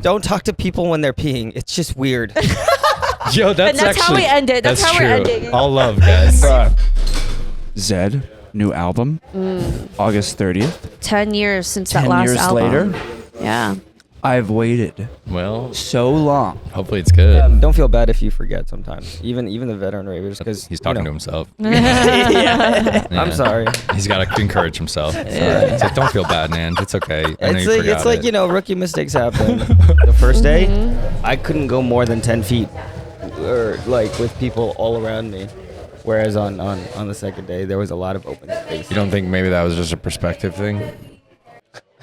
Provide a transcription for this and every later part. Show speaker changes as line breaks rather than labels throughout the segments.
don't talk to people when they're peeing. It's just weird.
Yo, that's
and that's
actually,
how we end it. That's how
true.
we're ending.
All love, guys.
Zed, new album, August 30th.
10 years since
10
that last
years
album.
later,
Yeah.
I've waited
Well,
so long.
hopefully it's good.
Don't feel bad if you forget sometimes. Even the veteran ravers, because
He's talking to himself.
Yeah.
Yeah.
I'm sorry.
He's got to encourage himself. It's like, don't feel bad, Nand. It's okay. I know you
It's like
forgot it.
rookie mistakes happen. The first day, I couldn't go more than 10 feet, or like with people all around me. Whereas on the second day, there was a lot of open space.
You don't think maybe that was just a perspective thing?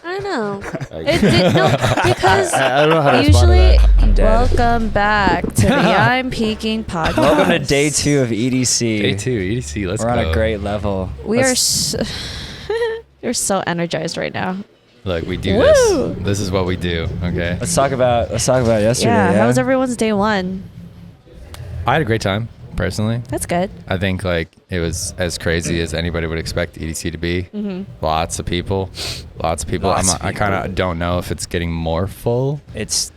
I don't know.
Like-
No, because
I don't know how to respond to
usually,
that.
I'm dead.
welcome back to the I'm Peaking podcast.
Welcome to day 2 of EDC.
Day 2, EDC. Let's
We're
go.
on a great level.
We are we're so energized right now.
Look, we do
Woo!
this. This is what we do. Okay.
Let's talk about yesterday.
Yeah, how was everyone's day 1?
I had a great time, personally.
That's good.
I think like it was as crazy as anybody would expect EDC to be. Lots of people. I kind of don't know if it's getting more full.
It's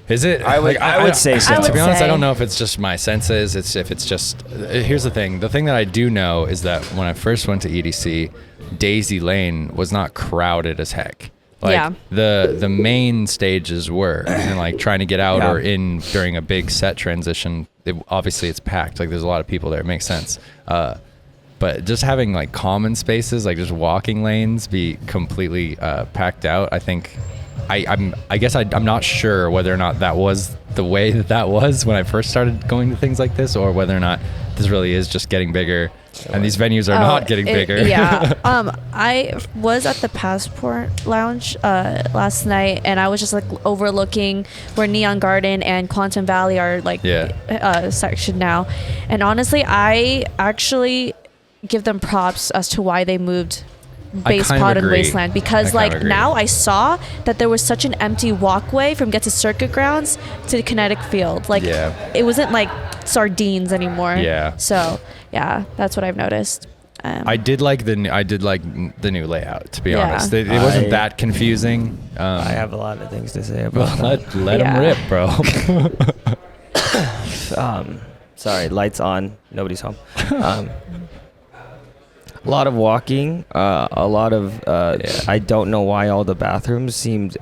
Is it?
I would say so.
I
To be
would
honest, I
say.
don't know if it's just my senses. If it's just. Here's the thing. The thing that I do know is that when I first went to EDC, Daisy Lane was not crowded as heck. Like
Yeah.
the main stages were, and like trying to get out
Yeah.
or in during a big set transition. Obviously, it's packed. Like there's a lot of people there. It makes sense. But just having like common spaces, like just walking lanes, be completely packed out. I think. I guess I'm not sure whether or not that was the way that was when I first started going to things like this, or whether or not this really is just getting bigger, and these venues are not getting bigger.
Yeah. I was at the Passport Lounge last night, and I was just like overlooking where Neon Garden and Quantum Valley are like sectioned now. And honestly, I actually give them props as to why they moved Base
kind of
Pod and
agree.
Wasteland, because
I kind
like
of agree.
now I saw that there was such an empty walkway from Get to Circuit Grounds to the Kinetic Field. Like it wasn't like sardines anymore.
Yeah.
So yeah, that's what I've noticed.
I did like the new layout. To be
Yeah.
honest, it wasn't
I-
that confusing.
I have a lot of things to say about that.
let
Yeah.
them rip, bro.
Sorry, lights on. Nobody's home. A lot of walking. A lot of. I don't know why all the bathrooms seemed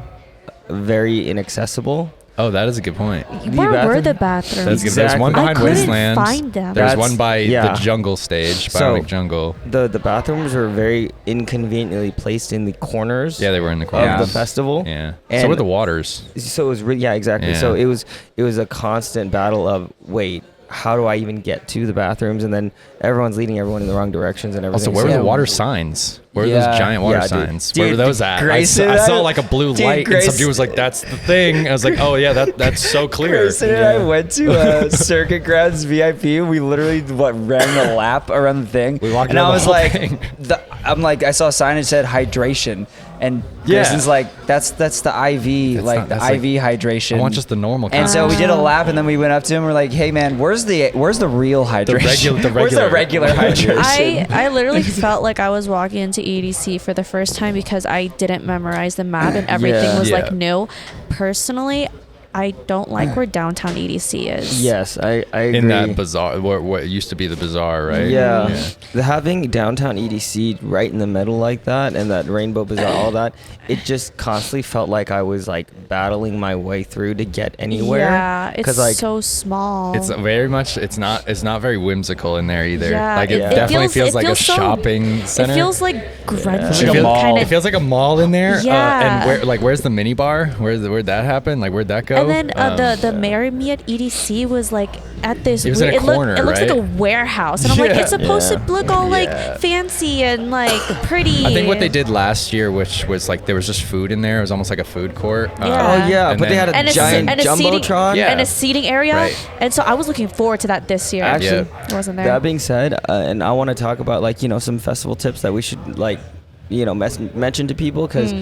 very inaccessible.
Oh, that is a good point.
Where were
bathroom?
the bathrooms?
That's good. There's one
Exactly.
behind
I couldn't
Wasteland.
find them.
There's
That's-
one by
yeah.
the jungle stage,
So-
Bionic Jungle.
The bathrooms were very inconveniently placed in the corners.
Yeah, they were in the
of
corner.
the festival.
Yeah. So
And-
were the waters.
So it was yeah, exactly.
Yeah.
So it was a constant battle of wait, how do I even get to the bathrooms? And then everyone's leading everyone in the wrong directions and everything.
Also, where were
So-
the water signs? Where were
Yeah.
those giant water
Yeah, dude.
signs? Where were
Dude,
those at?
Grayson,
I saw like a blue
dude,
light, and some
Grayson-
dude was like, "That's the thing." I was like, "Oh yeah, that's so clear."
Grayson and I went to Circuit Grounds VIP. We literally ran a lap around the thing.
We walked
and
around
I
the
was
whole
like,
thing.
I saw a sign that said hydration, and
Yeah.
Grayson's like, that's the IV,
That's
like
not-
the
that's
IV hydration.
I want just the normal.
And
kind.
so we did a lap, and then we went up to him. We're like, "Hey, man, where's the real hydration? Where's the regular hydration?"
I literally felt like I was walking into EDC for the first time because I didn't memorize the map and everything
Yeah.
was
Yeah.
like new. Personally, I don't like where downtown EDC is.
Yes, I agree.
in that bazaar, what used to be the bazaar, right?
Yeah. Having downtown EDC right in the middle like that, and that Rainbow Bazaar, all that, it just constantly felt like I was like battling my way through to get anywhere.
Yeah, it's
'Cause, like,
so small.
It's very much. It's not very whimsical in there either.
Yeah,
like it
it
definitely
feels-
feels
it
like
feels
a
so-
shopping center.
It feels like grungy,
Like a mall.
kind
It
of.
feels like a mall in there.
Yeah.
And where's the mini bar? Where'd that happen? Like where'd that go?
And then the Marry Me at EDC was like at this.
It was in a
it
corner,
looks like a
right?
warehouse, and I'm like,
Yeah.
it's supposed
Yeah.
to look all
Yeah.
like fancy and like pretty.
I think what they did last year, which was like there was just food in there. It was almost like a food court.
Yeah.
Oh yeah,
And
but they
then-
had a
and
giant
seating,
jumbotron.
Yeah.
and a seating area,
Right.
and so I was looking forward to that this year.
Actually,
It wasn't there.
that being said, and I want to talk about like some festival tips that we should like mention to people because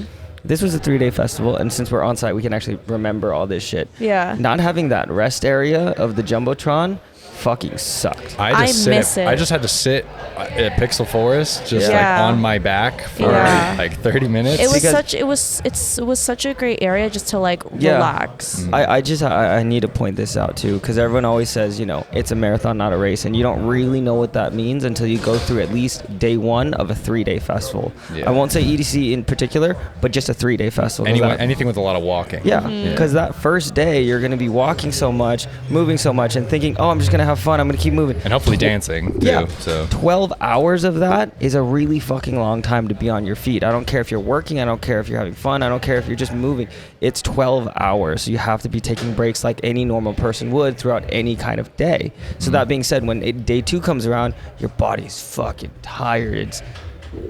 this was a 3-day festival, and since we're on site, we can actually remember all this shit.
Yeah.
Not having that rest area of the jumbotron fucking sucked.
I miss it.
I just had to sit at Pixel Forest, just like on my back for like 30 minutes.
It was such a great area just to like relax.
I need to point this out too, because everyone always says, you know, it's a marathon, not a race, and you don't really know what that means until you go through at least day one of a 3-day festival. I won't say EDC in particular, but just a 3-day festival.
Anything with a lot of walking.
Yeah, because that first day you're going to be walking so much, moving so much, and thinking, oh, I'm just going to have fun, I'm going to keep moving.
And hopefully dancing too.
Yeah,
so
12 hours of that is a really fucking long time to be on your feet. I don't care if you're working, I don't care if you're having fun, I don't care if you're just moving. It's 12 hours. So you have to be taking breaks like any normal person would throughout any kind of day. So that being said, when day 2 comes around, your body's fucking tired.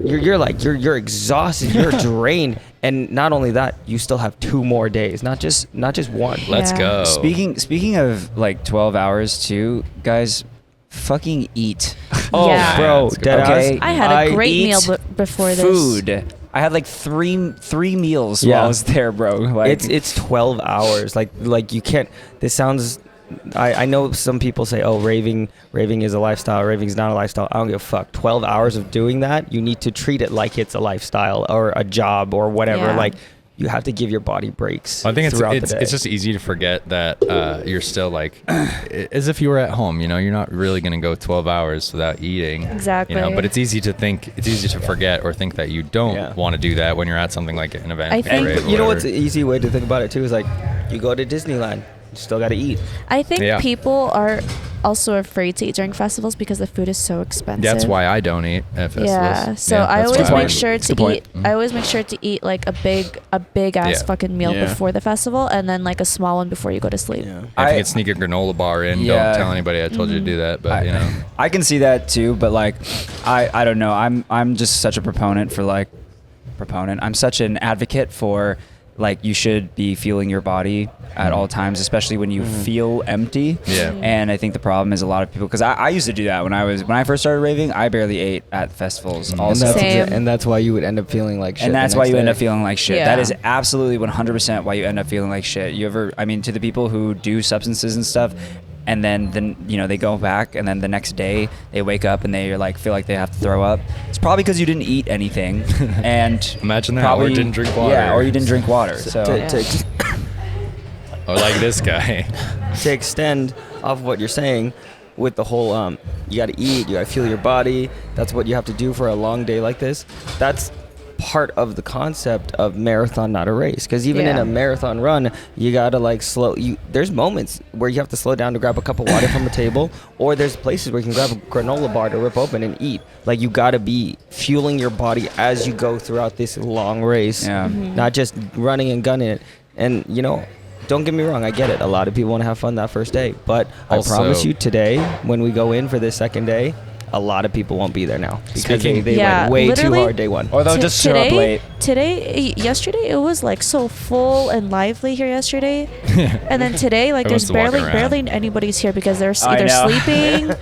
You're exhausted, you're drained, and not only that, you still have 2 more days, not just one.
Let's go.
Speaking of like 12 hours too, guys, fucking eat.
Oh, bro, deadass.
I had a great meal before this.
Food. I had like three meals while I was there, bro. Like,
it's 12 hours. Like you can't. This sounds. I know some people say, oh, raving is a lifestyle. Raving is not a lifestyle. I don't give a fuck. 12 hours of doing that, you need to treat it like it's a lifestyle or a job or whatever.
Yeah.
Like, you have to give your body breaks.
I think
it's
just easy to forget that you're still like, as if you were at home. You know, you're not really going to go 12 hours without eating.
Exactly.
You know, but it's easy to forget or think that you don't want to do that when you're at something like an event.
I think
you know what's an easy way to think about it too is like, you go to Disneyland, you still got to eat.
I think people are also afraid to eat during festivals because the food is so expensive.
That's why I don't eat at festivals.
Yeah, so I always make sure to eat. I always make sure to eat like a big ass fucking meal before the festival, and then like a small one before you go to sleep.
Yeah. If you could sneak a granola bar in, don't tell anybody I told you to do that. But you know,
I can see that too. But like, I don't know. I'm just such a proponent. I'm such an advocate for. Like, you should be fueling your body at all times, especially when you feel empty.
Yeah.
And I think the problem is a lot of people, because I used to do that when I first started raving. I barely ate at festivals. Also,
and that's why you would end up feeling like shit.
And that's why you end up feeling like shit.
Yeah.
That is absolutely 100% why you end up feeling like shit. To the people who do substances and stuff, and then you know, they go back, and then the next day they wake up and they like feel like they have to throw up. It's probably because you didn't eat anything, and
imagine that, or didn't drink water.
Yeah, or you didn't drink water. So
or like this guy.
To extend off of what you're saying, with the whole you got to eat, you got to fuel your body. That's what you have to do for a long day like this. That's part of the concept of marathon, not a race, because even in a marathon run, you gotta like there's moments where you have to slow down to grab a cup of water from a table, or there's places where you can grab a granola bar to rip open and eat. Like, you gotta be fueling your body as you go throughout this long race, not just running and gunning it. And you know, don't get me wrong, I get it, a lot of people want to have fun that first day, but also, I promise you, today when we go in for this second day, a lot of people won't be there now because they went way too hard day one.
Or they'll just show up late.
Yesterday, it was like so full and lively here yesterday. And then today, like, there's barely anybody's here because they're either sleeping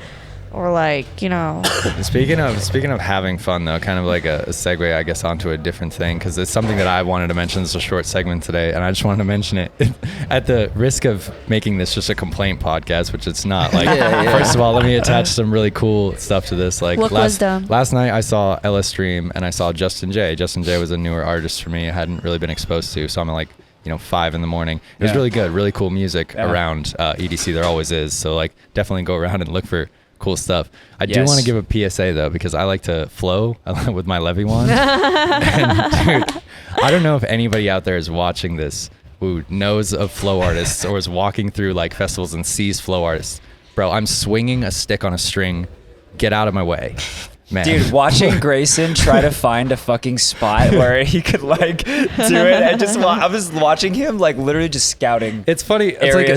or like, you know.
Speaking of having fun though, kind of like a segue, I guess, onto a different thing, because it's something that I wanted to mention. It's a short segment today, and I just wanted to mention it at the risk of making this just a complaint podcast, which it's not. Like, first of all, let me attach some really cool stuff to this. Like, last night I saw Ella Stream and I saw Justin J. Justin J was a newer artist for me. I hadn't really been exposed to, so I'm like, 5 in the morning. It was really good, really cool music around EDC. There always is. So like, definitely go around and look for cool stuff. I do want to give a PSA though, because I like to flow with my Levy wand. And dude, I don't know if anybody out there is watching this who knows of flow artists or is walking through like festivals and sees flow artists. Bro, I'm swinging a stick on a string. Get out of my way. Man.
Dude, watching Grayson try to find a fucking spot where he could like do it, and I was watching him like literally just scouting.
It's funny. It's like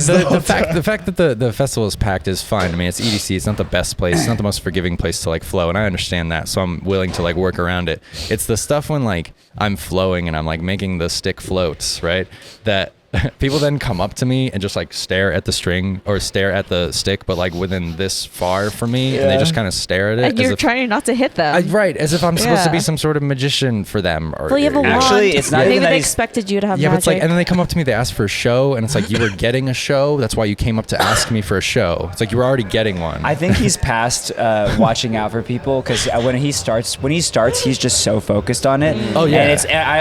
the fact that the festival is packed is fine. I mean, it's EDC. It's not the best place. It's not the most forgiving place to like flow, and I understand that. So I'm willing to like work around it. It's the stuff when like I'm flowing and I'm like making the stick floats, right? That people then come up to me and just like stare at the string or stare at the stick, but like within this far from me, and they just kind of stare at it.
And you're trying not to hit them.
Right, as if I'm supposed to be some sort of magician for them. Or,
well, you have a wand.
Actually, it's not
Maybe
even that
they
he's-
expected you to have
yeah, but
magic.
it's like, and then they come up to me, they ask for a show, and it's like, you were getting a show, that's why you came up to ask me for a show. It's like you were already getting one.
I think he's past watching out for people, because when he starts, he's just so focused on it.
Oh, yeah.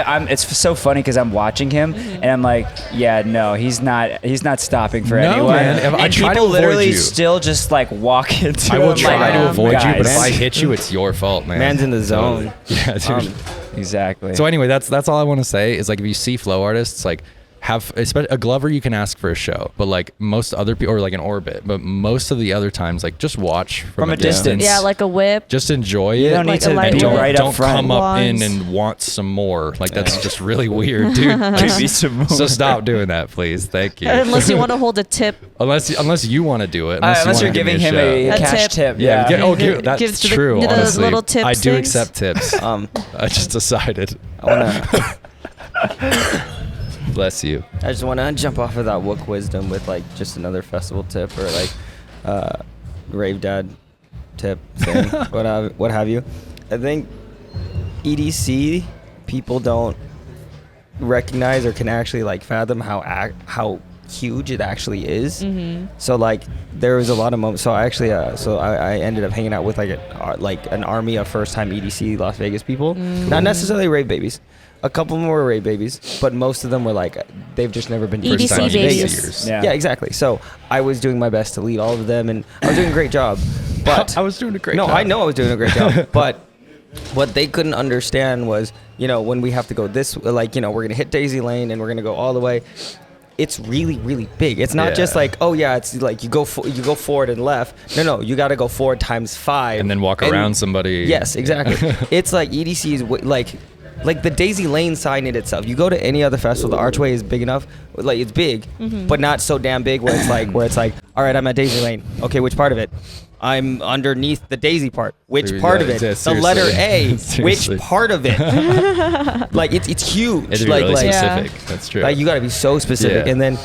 And it's so funny because I'm watching him and I'm like, yeah, no, he's not stopping for
No,
anyone.
man. If I
And
try to
people
avoid
literally
you.
still just like walk into
I will
him
try
like,
to avoid you, but if
guys.
I hit you, it's your fault, man.
Man's in the zone.
Yeah, dude.
Exactly.
So anyway, that's all I want to say is like, if you see flow artists, like especially a Glover, you can ask for a show, but like most other people, or like an Orbit, but most of the other times, like just watch from a distance.
yeah, like a whip.
Just enjoy
You
it.
don't need
Like
to
a light
be
bulb.
right
don't
up front.
come up in
Wands.
and want some more. Like that's just really weird, dude.
Give me some more.
So stop doing that, please. Thank you.
Unless you want to hold a tip.
unless you want to do it.
Unless
you
you're
wanna give me
giving him
show.
a
A
cash
tip.
tip.
Yeah.
Yeah.
That's
Gives the-
true.
the
honestly,
little tips
I do
things.
accept tips. I just decided.
I
Bless you.
just want to jump off of that Wook wisdom with like just another festival tip or like rave dad tip thing, what have you. I think EDC people don't recognize or can actually like fathom how huge it actually is.
Mm-hmm.
So like there was a lot of moments. So I actually I ended up hanging out with like an army of first time EDC Las Vegas people, not necessarily rave babies. A couple more were rave babies, but most of them were like they've just never been
EDC
first time in
babies.
Vegas.
Yeah.
Yeah, exactly. So I was doing my best to lead all of them, and I was doing a great job. But
I was doing a great
no,
job.
I know I was doing a great job, but what they couldn't understand was, when we have to go this, like, we're gonna hit Daisy Lane and we're gonna go all the way. It's really, really big. It's not just
Yeah.
like, oh yeah, it's like you go forward and left. No, you got to go forward times 5
And then walk around somebody.
Yes, exactly. It's like EDC is like the Daisy Lane sign in itself. You go to any other festival, the archway is big enough. Like it's big, but not so damn big where it's like, all right, I'm at Daisy Lane. Okay, which part of it? I'm underneath the Daisy part. Which
Dude,
part
yeah,
of it?
yeah,
The letter A.
Seriously.
Which part of it? Like it's huge.
It'd be
like
really
Yeah.
specific. That's true.
like you got to be so specific.
Yeah.
And then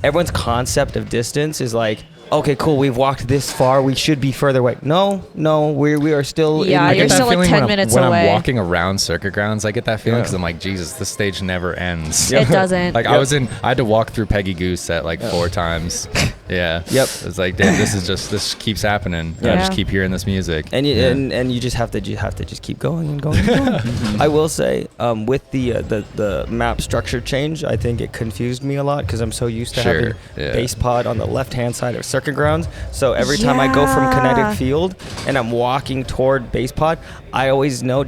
everyone's concept of distance is like, okay, cool, we've walked this far, we should be further away. No, we are still
Yeah,
in
you're
get that
still like
feeling
10
when
minutes
when
away.
I'm walking around circuit grounds. I get that feeling
Yeah.
because I'm like, Jesus, this stage never ends.
It doesn't.
Like I had to walk through Peggy Goose at like 4 times. Yeah.
Yep.
It's like, damn, this keeps happening. I
Yeah.
just keep hearing this music.
and you,
Yeah.
and you just have to just keep going and going and going. I will say, with the map structure change, I think it confused me a lot because I'm so used to
Sure,
having
yeah.
base pod on the left hand side of circuit grounds. So every time I go from
Yeah.
kinetic field and I'm walking toward base pod, I always know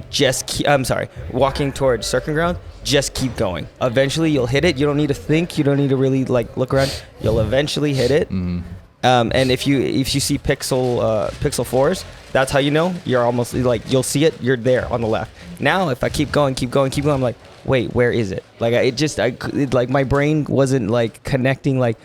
walking toward circuit ground. Just keep going. Eventually, you'll hit it. You don't need to think. You don't need to really like look around. You'll eventually hit it.
Mhm.
And if you see pixel 4s, that's how you know you're almost like you'll see it. You're there on the left. Now, if I keep going, I'm like, wait, where is it? Like like my brain wasn't like connecting. Like,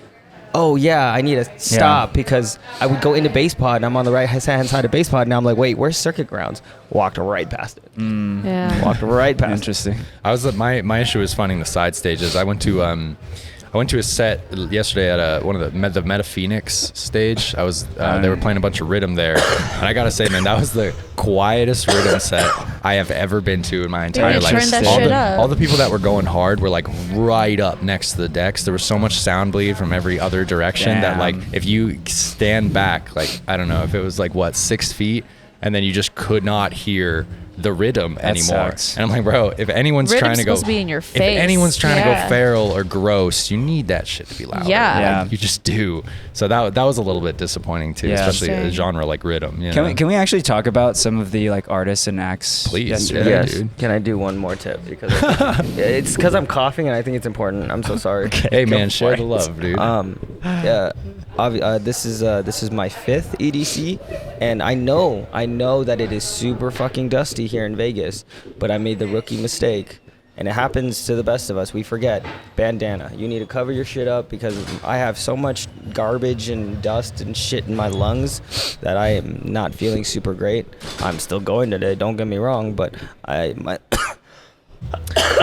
oh yeah, I need to stop because I would go into base pod and I'm on the right hand side of base pod. Now I'm like, wait, where's circuit grounds? Walked right past it.
Yeah.
Walked right past.
Interesting.
My issue is finding the side stages. I went to a set yesterday at one of the Meta Phoenix stage. They were playing a bunch of rhythm there, and I gotta say, man, that was the quietest rhythm set I have ever been to in my entire
they
life.
turned that
all,
shit
the,
up.
all the people that were going hard were like right up next to the decks. There was so much sound bleed from every other direction that like
Damn.
if you stand back, like I don't know if it was like 6 feet, and then you just could not hear the rhythm anymore.
sucks.
And I'm like, bro, if anyone's
Rhythm's
trying to go,
supposed to be in your
if
face.
anyone's trying to
Yeah.
go feral or gross, you need that shit to be loud.
Yeah.
Yeah.
You just do. So that was a little bit disappointing too,
Yeah.
especially a
Same.
genre like rhythm. You
Can
know?
we actually talk about some of the like artists and acts?
Please,
yesterday?
yeah.
Yes.
dude.
Can I do one more tip? Because it's because I'm coughing and I think it's important. I'm so sorry.
Hey
Go
man,
for
share
it.
the love, dude.
This is my 5th EDC, and I know that it is super fucking dusty here in Vegas, but I made the rookie mistake, and it happens to the best of us. We forget bandana. You need to cover your shit up because I have so much garbage and dust and shit in my lungs that I am not feeling super great. I'm still going today. Don't get me wrong, but
I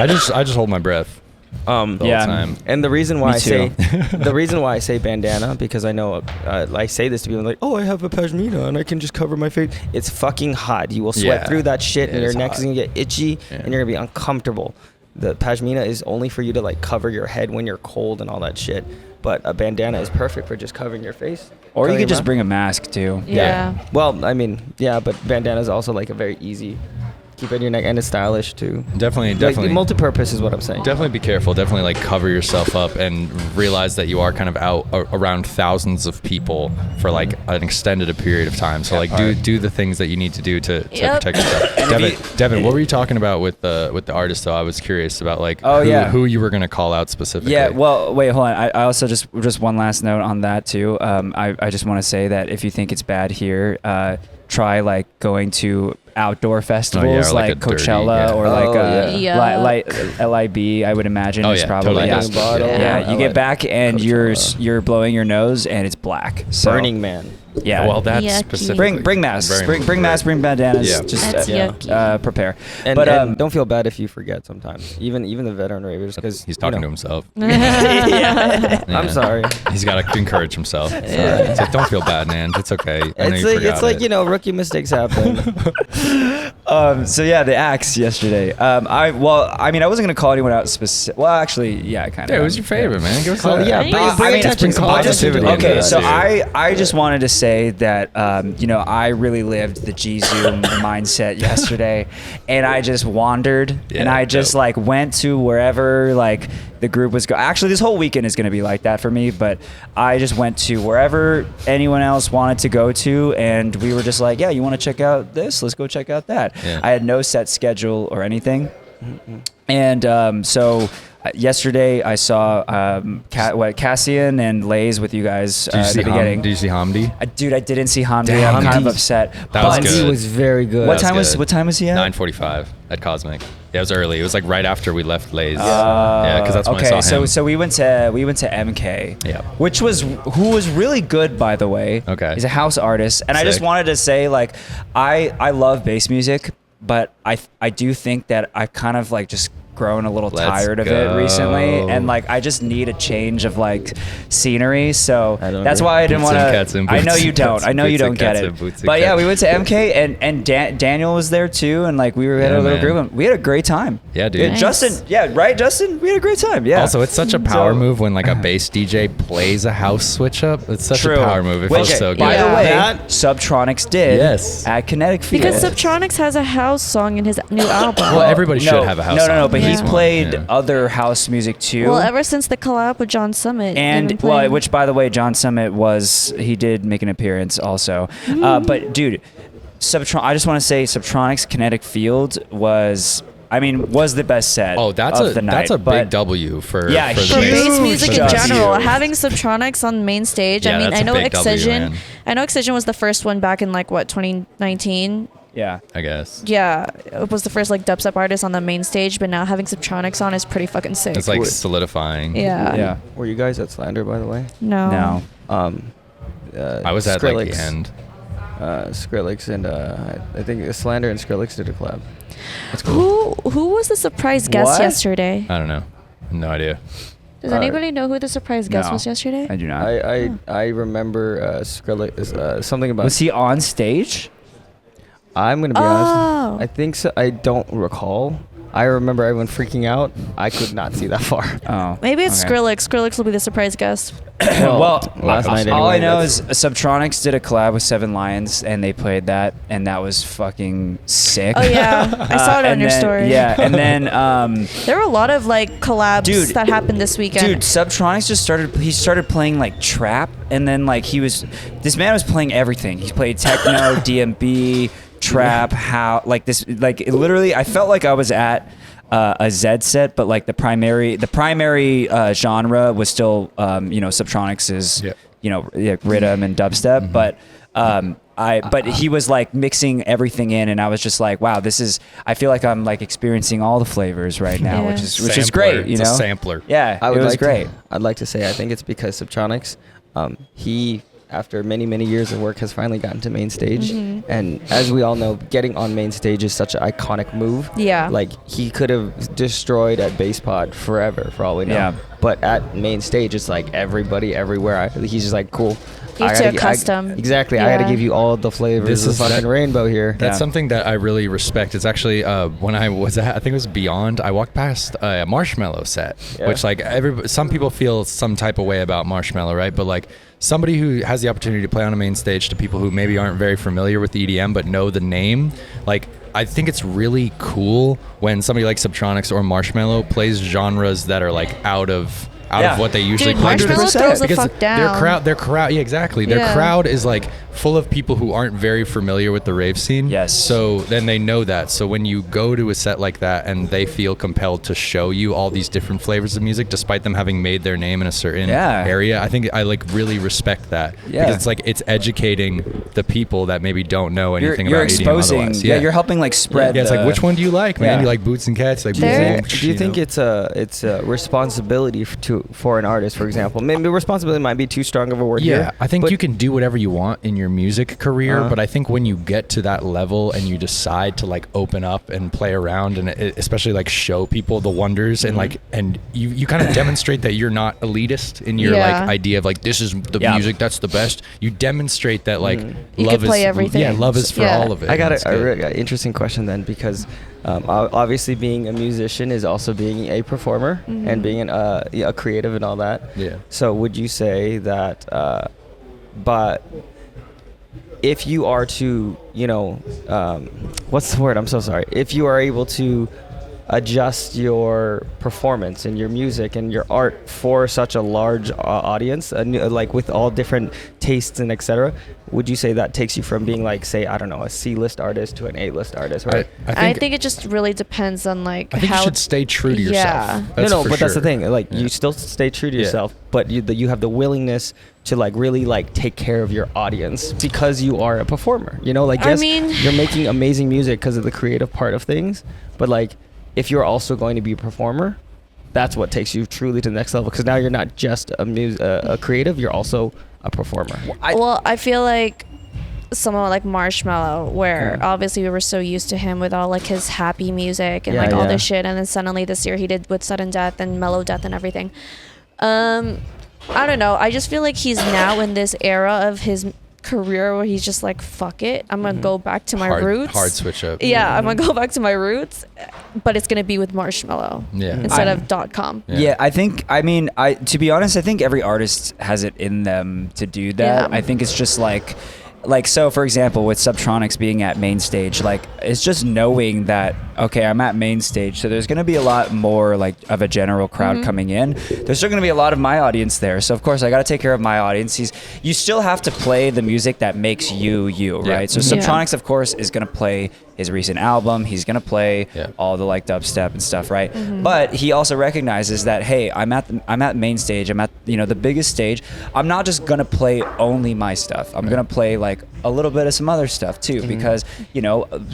just hold my breath. the whole time.
And the reason why
Me too.
the reason why I say bandana, because I know I say this to people like, oh, I have a pashmina and I can just cover my face. It's fucking hot. You will sweat through that shit, and
It
your
is
neck
hot.
is gonna get itchy, and you're gonna be uncomfortable. The pashmina is only for you to like cover your head when you're cold and all that shit. But a bandana is perfect for just covering your face.
Or you
covering
could
your
just
mouth.
bring a mask too.
Yeah.
Well, I mean, yeah, but bandana is also like a very easy keep it in your neck, and it's stylish too.
Definitely.
Multi-purpose is what I'm saying.
Definitely be careful. Definitely like cover yourself up and realize that you are kind of out around thousands of people for like an extended period of time. So like do the things that you need to do to
Yep.
protect yourself. Devin, what were you talking about with the artist though? I was curious about like who you were gonna call out specifically.
Yeah, well, wait, hold on. I also just one last note on that too. I just want to say that if you think it's bad here, try like going to outdoor festivals
or like
like
a dirty,
Coachella or like
yeah.
LIB. I would imagine
Oh,
is
yeah,
probably
totally.
Bottle.
yeah. You get back and
Coachella.
you're blowing your nose and it's black. So,
Burning Man.
Yeah.
Well, that's
Yucky.
specific.
Bring masks.
Very-
Bring masks. Bring bandanas.
Yeah.
Just
That's yucky.
prepare.
And,
But
and don't feel bad if you forget sometimes. Even the veteran ravers, because
He's talking to himself.
I'm
Yeah.
sorry.
He's got to encourage himself. It's like, don't feel bad, man. It's okay. I know
It's
you
like
forgot it.
rookie mistakes happen.
So yeah, the axe yesterday. I wasn't gonna call anyone out specific. Well, actually, yeah, kind of.
Yeah, who's your favorite, man? Give us
Oh,
that.
yeah, bring attention,
some
call
positivity.
attention.
into
Okay,
that,
so
dude.
I just wanted to say that I really lived the GZoom mindset yesterday, and I just wandered and
Yeah,
I just
dope.
like went to wherever like the group was Actually, this whole weekend is gonna be like that for me, but I just went to wherever anyone else wanted to go to, and we were just like, yeah, you want to check out this? Let's go check out that.
Yeah.
I had no set schedule or anything, and so. Yesterday I saw Cassian and Lays with you guys
Did you
at
see
the beginning.
Did you see Hamdi?
Dude, I didn't see Hamdi.
Damn,
I'm kind of
Hamdi's-
upset.
That was
But-
good.
He was very good.
What
That
time
good.
was he at?
9:45 at Cosmic. Yeah, it was early. It was like right after we left Lay's.
Uh,
Yeah, because that's when
okay,
I saw him.
so we went to MK.
Yeah.
Who was really good, by the way.
Okay.
He's a house artist, and I just
Sick.
wanted to say like I love bass music, but I do think that I've kind of like just grown a little
Let's
tired of
go.
it recently, and like I just need a change of like scenery. So
I don't
that's
agree.
why I didn't
Boots
want
and cats and
to. I know
boots
you
and
don't.
cats
I know you
and
don't get
boots
it.
and boots and
But yeah,
cats.
we went to MK, and Daniel was there too, and like we had
Yeah,
a little
man.
group. And we had a great time.
Yeah, dude.
Nice.
Justin, yeah, right, Justin. We had a great time. Yeah.
Also, it's such a power
So-
move when like a bass DJ plays a house switch up. It's such
True.
a power move. It
Which,
feels so good.
by the
Yeah.
way,
That-
Subtronics did
Yes.
at Kinetic Field.
Because Subtronics has a house song in his new album.
Well, everybody should have a house
No,
song.
but he's
Yeah.
played
Yeah.
other house music too.
Well, ever since the collab with John Summit. they've
and
been
well,
playing-
which by the way, John Summit he did make an appearance also. But dude, I just want to say Subtronics Kinetic Field was the best set.
Oh, that's
of the night.
that's a
But-
big W for
Yeah,
for the
for
huge
bass
bass.
music in
W.
general, having Subtronics on MainStage.
Yeah,
I mean,
that's
I
a
know
big W,
Excision.
man.
I know Excision was the first one back in like what 2019.
Yeah.
I guess.
Yeah, it was the first like dubstep artist on the main stage, but now having Subtronics on is pretty fucking sick.
It's like
Would-
solidifying.
yeah.
Yeah.
Were you guys at Slander, by the way?
No.
No.
I was at like
Skrillex,
the end.
Skrillex and I think Slander and Skrillex did a collab. That's cool.
Who was the surprise guest
What?
yesterday?
I don't know. No idea.
Does
Uh,
anybody know who the surprise guest
No.
was yesterday?
I do not.
I remember Skrillex something about.
Was he on stage?
I'm gonna be
Oh.
honest. I think so. I don't recall. I remember everyone freaking out. I could not see that far.
Oh.
Maybe it's
okay.
Skrillex. Skrillex will be the surprise guest.
Well,
last night
all I
anyway,
know
that's-
is Subtronics did a collab with Seven Lions, and they played that, and that was fucking sick.
Oh yeah, I saw it on
and
your
then-
story.
Yeah, and then
There were a lot of like collabs
Dude,
that happened this weekend.
dude, Subtronics just started playing like trap, and then like this man was playing everything. He played techno, DMB, trap, literally I felt like I was at a Z set, but like the primary genre was still Subtronics'
Yeah.
rhythm and dubstep, but but he was like mixing everything in, and I was just like, wow, I feel like I'm like experiencing all the flavors right now,
Yeah.
which is
Sampler.
great, you
It's
know.
a sampler.
Yeah,
I
it
would
was
like
great.
I'd like to say I think it's because Subtronics, he after many years of work, has finally gotten to MainStage.
Mm-hmm.
And as we all know, getting on MainStage is such an iconic move.
Yeah.
Like, he could have destroyed at Bass Pod forever, for all we know.
Yeah.
But at MainStage, it's like everybody everywhere. He's just like, cool.
You have to accustom.
Exactly. I got to give you all the flavors
This
of
is
fucking
that-
rainbow here.
That's something that I really respect. It's actually when I was at, I think it was Beyond, I walked past a Marshmello set, which like some people feel some type of way about Marshmello, right? But like somebody who has the opportunity to play on a main stage to people who maybe aren't very familiar with EDM but know the name, like I think it's really cool when somebody like Subtronics or Marshmello plays genres that are like out of what they usually
Dude,
play.
Marshmello throws the
Because
fuck down.
their crowd, yeah, exactly. Their
Yeah.
crowd is like full of people who aren't very familiar with the rave scene.
Yes.
So then they know that. So when you go to a set like that and they feel compelled to show you all these different flavors of music, despite them having made their name in a certain area, I think I like really respect that.
Yeah.
Because it's like it's educating the people that maybe don't know anything
You're
about EDM
exposing.
otherwise.
Yeah, you're helping like spread.
Yeah, it's like, which one do you like, man?
Yeah.
You like Boots and Cats? Like
Do you
There-
think, do you think it's a responsibility for an artist, for example? Maybe responsibility might be too strong of a word here.
Yeah, I think
but
you can do whatever you want in your music career, but I think when you get to that level and you decide to like open up and play around and especially like show people the wonders and like and you kind of demonstrate that you're not elitist in your like idea of like this is the music that's the best. You demonstrate that like
You
love
can play
is
everything.
Yeah, love is for
Yeah.
all of it.
I got
and it's
a
good.
really interesting question then, because obviously being a musician is also being a performer and being a creative and all that.
Yeah.
So would you say that, but if you are to, what's the word? I'm so sorry. If you are able to adjust your performance and your music and your art for such a large audience, like with all different tastes and etc., would you say that takes you from being like, say, I don't know, a C-list artist to an A-list artist, right?
I think it just really depends on like
I think
how
you should stay true to yourself.
Yeah.
That's
no,
for
but that's the
sure.
thing. Like, you still stay true to yourself, but you have the willingness to like really like take care of your audience because you are a performer. Like,
I
yes,
mean-
you're making amazing music because of the creative part of things, but like, if you're also going to be a performer, that's what takes you truly to the next level. Because now you're not just a creative; you're also a performer.
I feel like someone like Marshmello, where obviously we were so used to him with all like his happy music and like all this shit, and then suddenly this year he did with Sudden Death and Mellow Death and everything. I don't know. I just feel like he's now in this era of his career where he's just like, fuck it, I'm gonna go back to my roots.
Hard switch up.
Yeah, I'm gonna go back to my roots, but it's gonna be with Marshmello instead of .com.
Yeah, I think. I mean, to be honest, I think every artist has it in them to do that.
Yeah.
I think it's just like so. For example, with Subtronics being at MainStage, like it's just knowing that okay, I'm at MainStage, so there's gonna be a lot more like of a general crowd coming in. There's still gonna be a lot of my audience there, so of course I gotta take care of my audience. You still have to play the music that makes you, right? So Subtronics, of course, is gonna play his recent album. He's gonna play all the like dubstep and stuff, right? But he also recognizes that hey, I'm at MainStage. I'm at the biggest stage. I'm not just gonna play only my stuff. I'm gonna play like a little bit of some other stuff too, because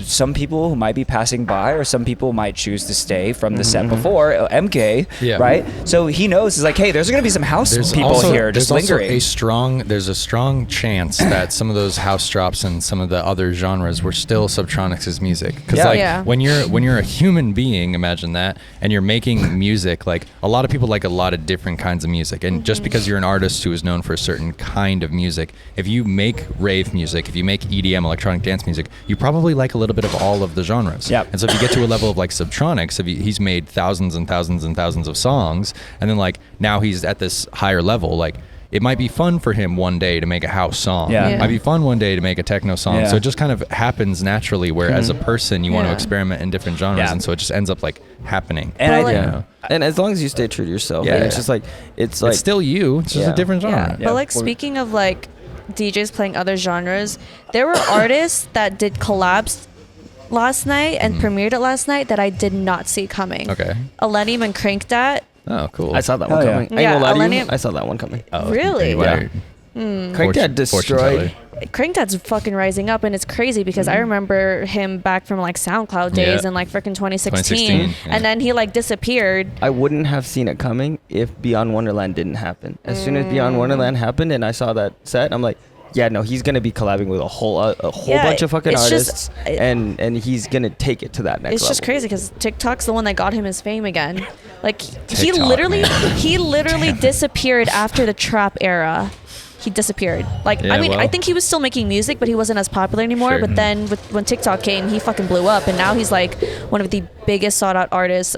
some people who might be passing by or some people might choose to stay from the set before MK, right? So he knows, it's like, hey, there's gonna be some house people here just lingering.
There's a strong chance that some of those house drops and some of the other genres were still Subtronics' music. Because when you're a human being, imagine that, and you're making music, like a lot of people like a lot of different kinds of music, and just because you're an artist who is known for a certain kind of music, if you make rave music, if you make EDM, electronic dance music, you probably like a little bit of all of the genres. And so if you get to a level of like Subtronics, he's made thousands and thousands and thousands of songs, and then like now he's at this higher level, like it might be fun for him one day to make a house song. It might be fun one day to make a techno song. So it just kind of happens naturally, where as a person you want to experiment in different genres, and so it just ends up like happening.
And and as long as you stay true to yourself, it's just like it's
still you. It's just a different genre.
But like speaking of like DJs playing other genres, there were artists that did collabs last night and premiered it last night that I did not see coming.
Okay.
Elenium and Crank That.
Oh, cool.
I saw that one coming.
Yeah,
I ain't gonna lie to you,
Elenium-
I saw that one coming.
Oh,
Really?
yeah.
Crank That destroyed.
Crankdad's fucking rising up, and it's crazy because I remember him back from like SoundCloud days
Yeah.
in like freaking
2016,
2016, and then he like disappeared.
I wouldn't have seen it coming if Beyond Wonderland didn't happen. As soon as Beyond Wonderland happened and I saw that set, I'm like, yeah, no, he's gonna be collabing with a whole
Yeah,
bunch of fucking
it's
artists,
just-
and he's gonna take it to that next
It's
level.
just crazy because TikTok's the one that got him his fame again. Like he
TikTok,
literally,
man.
he literally disappeared after the trap era. He disappeared. Like
Yeah,
I mean,
well.
I think he was still making music, but he wasn't as popular anymore.
Sure.
But then when TikTok came, he fucking blew up, and now he's like one of the biggest sought out artists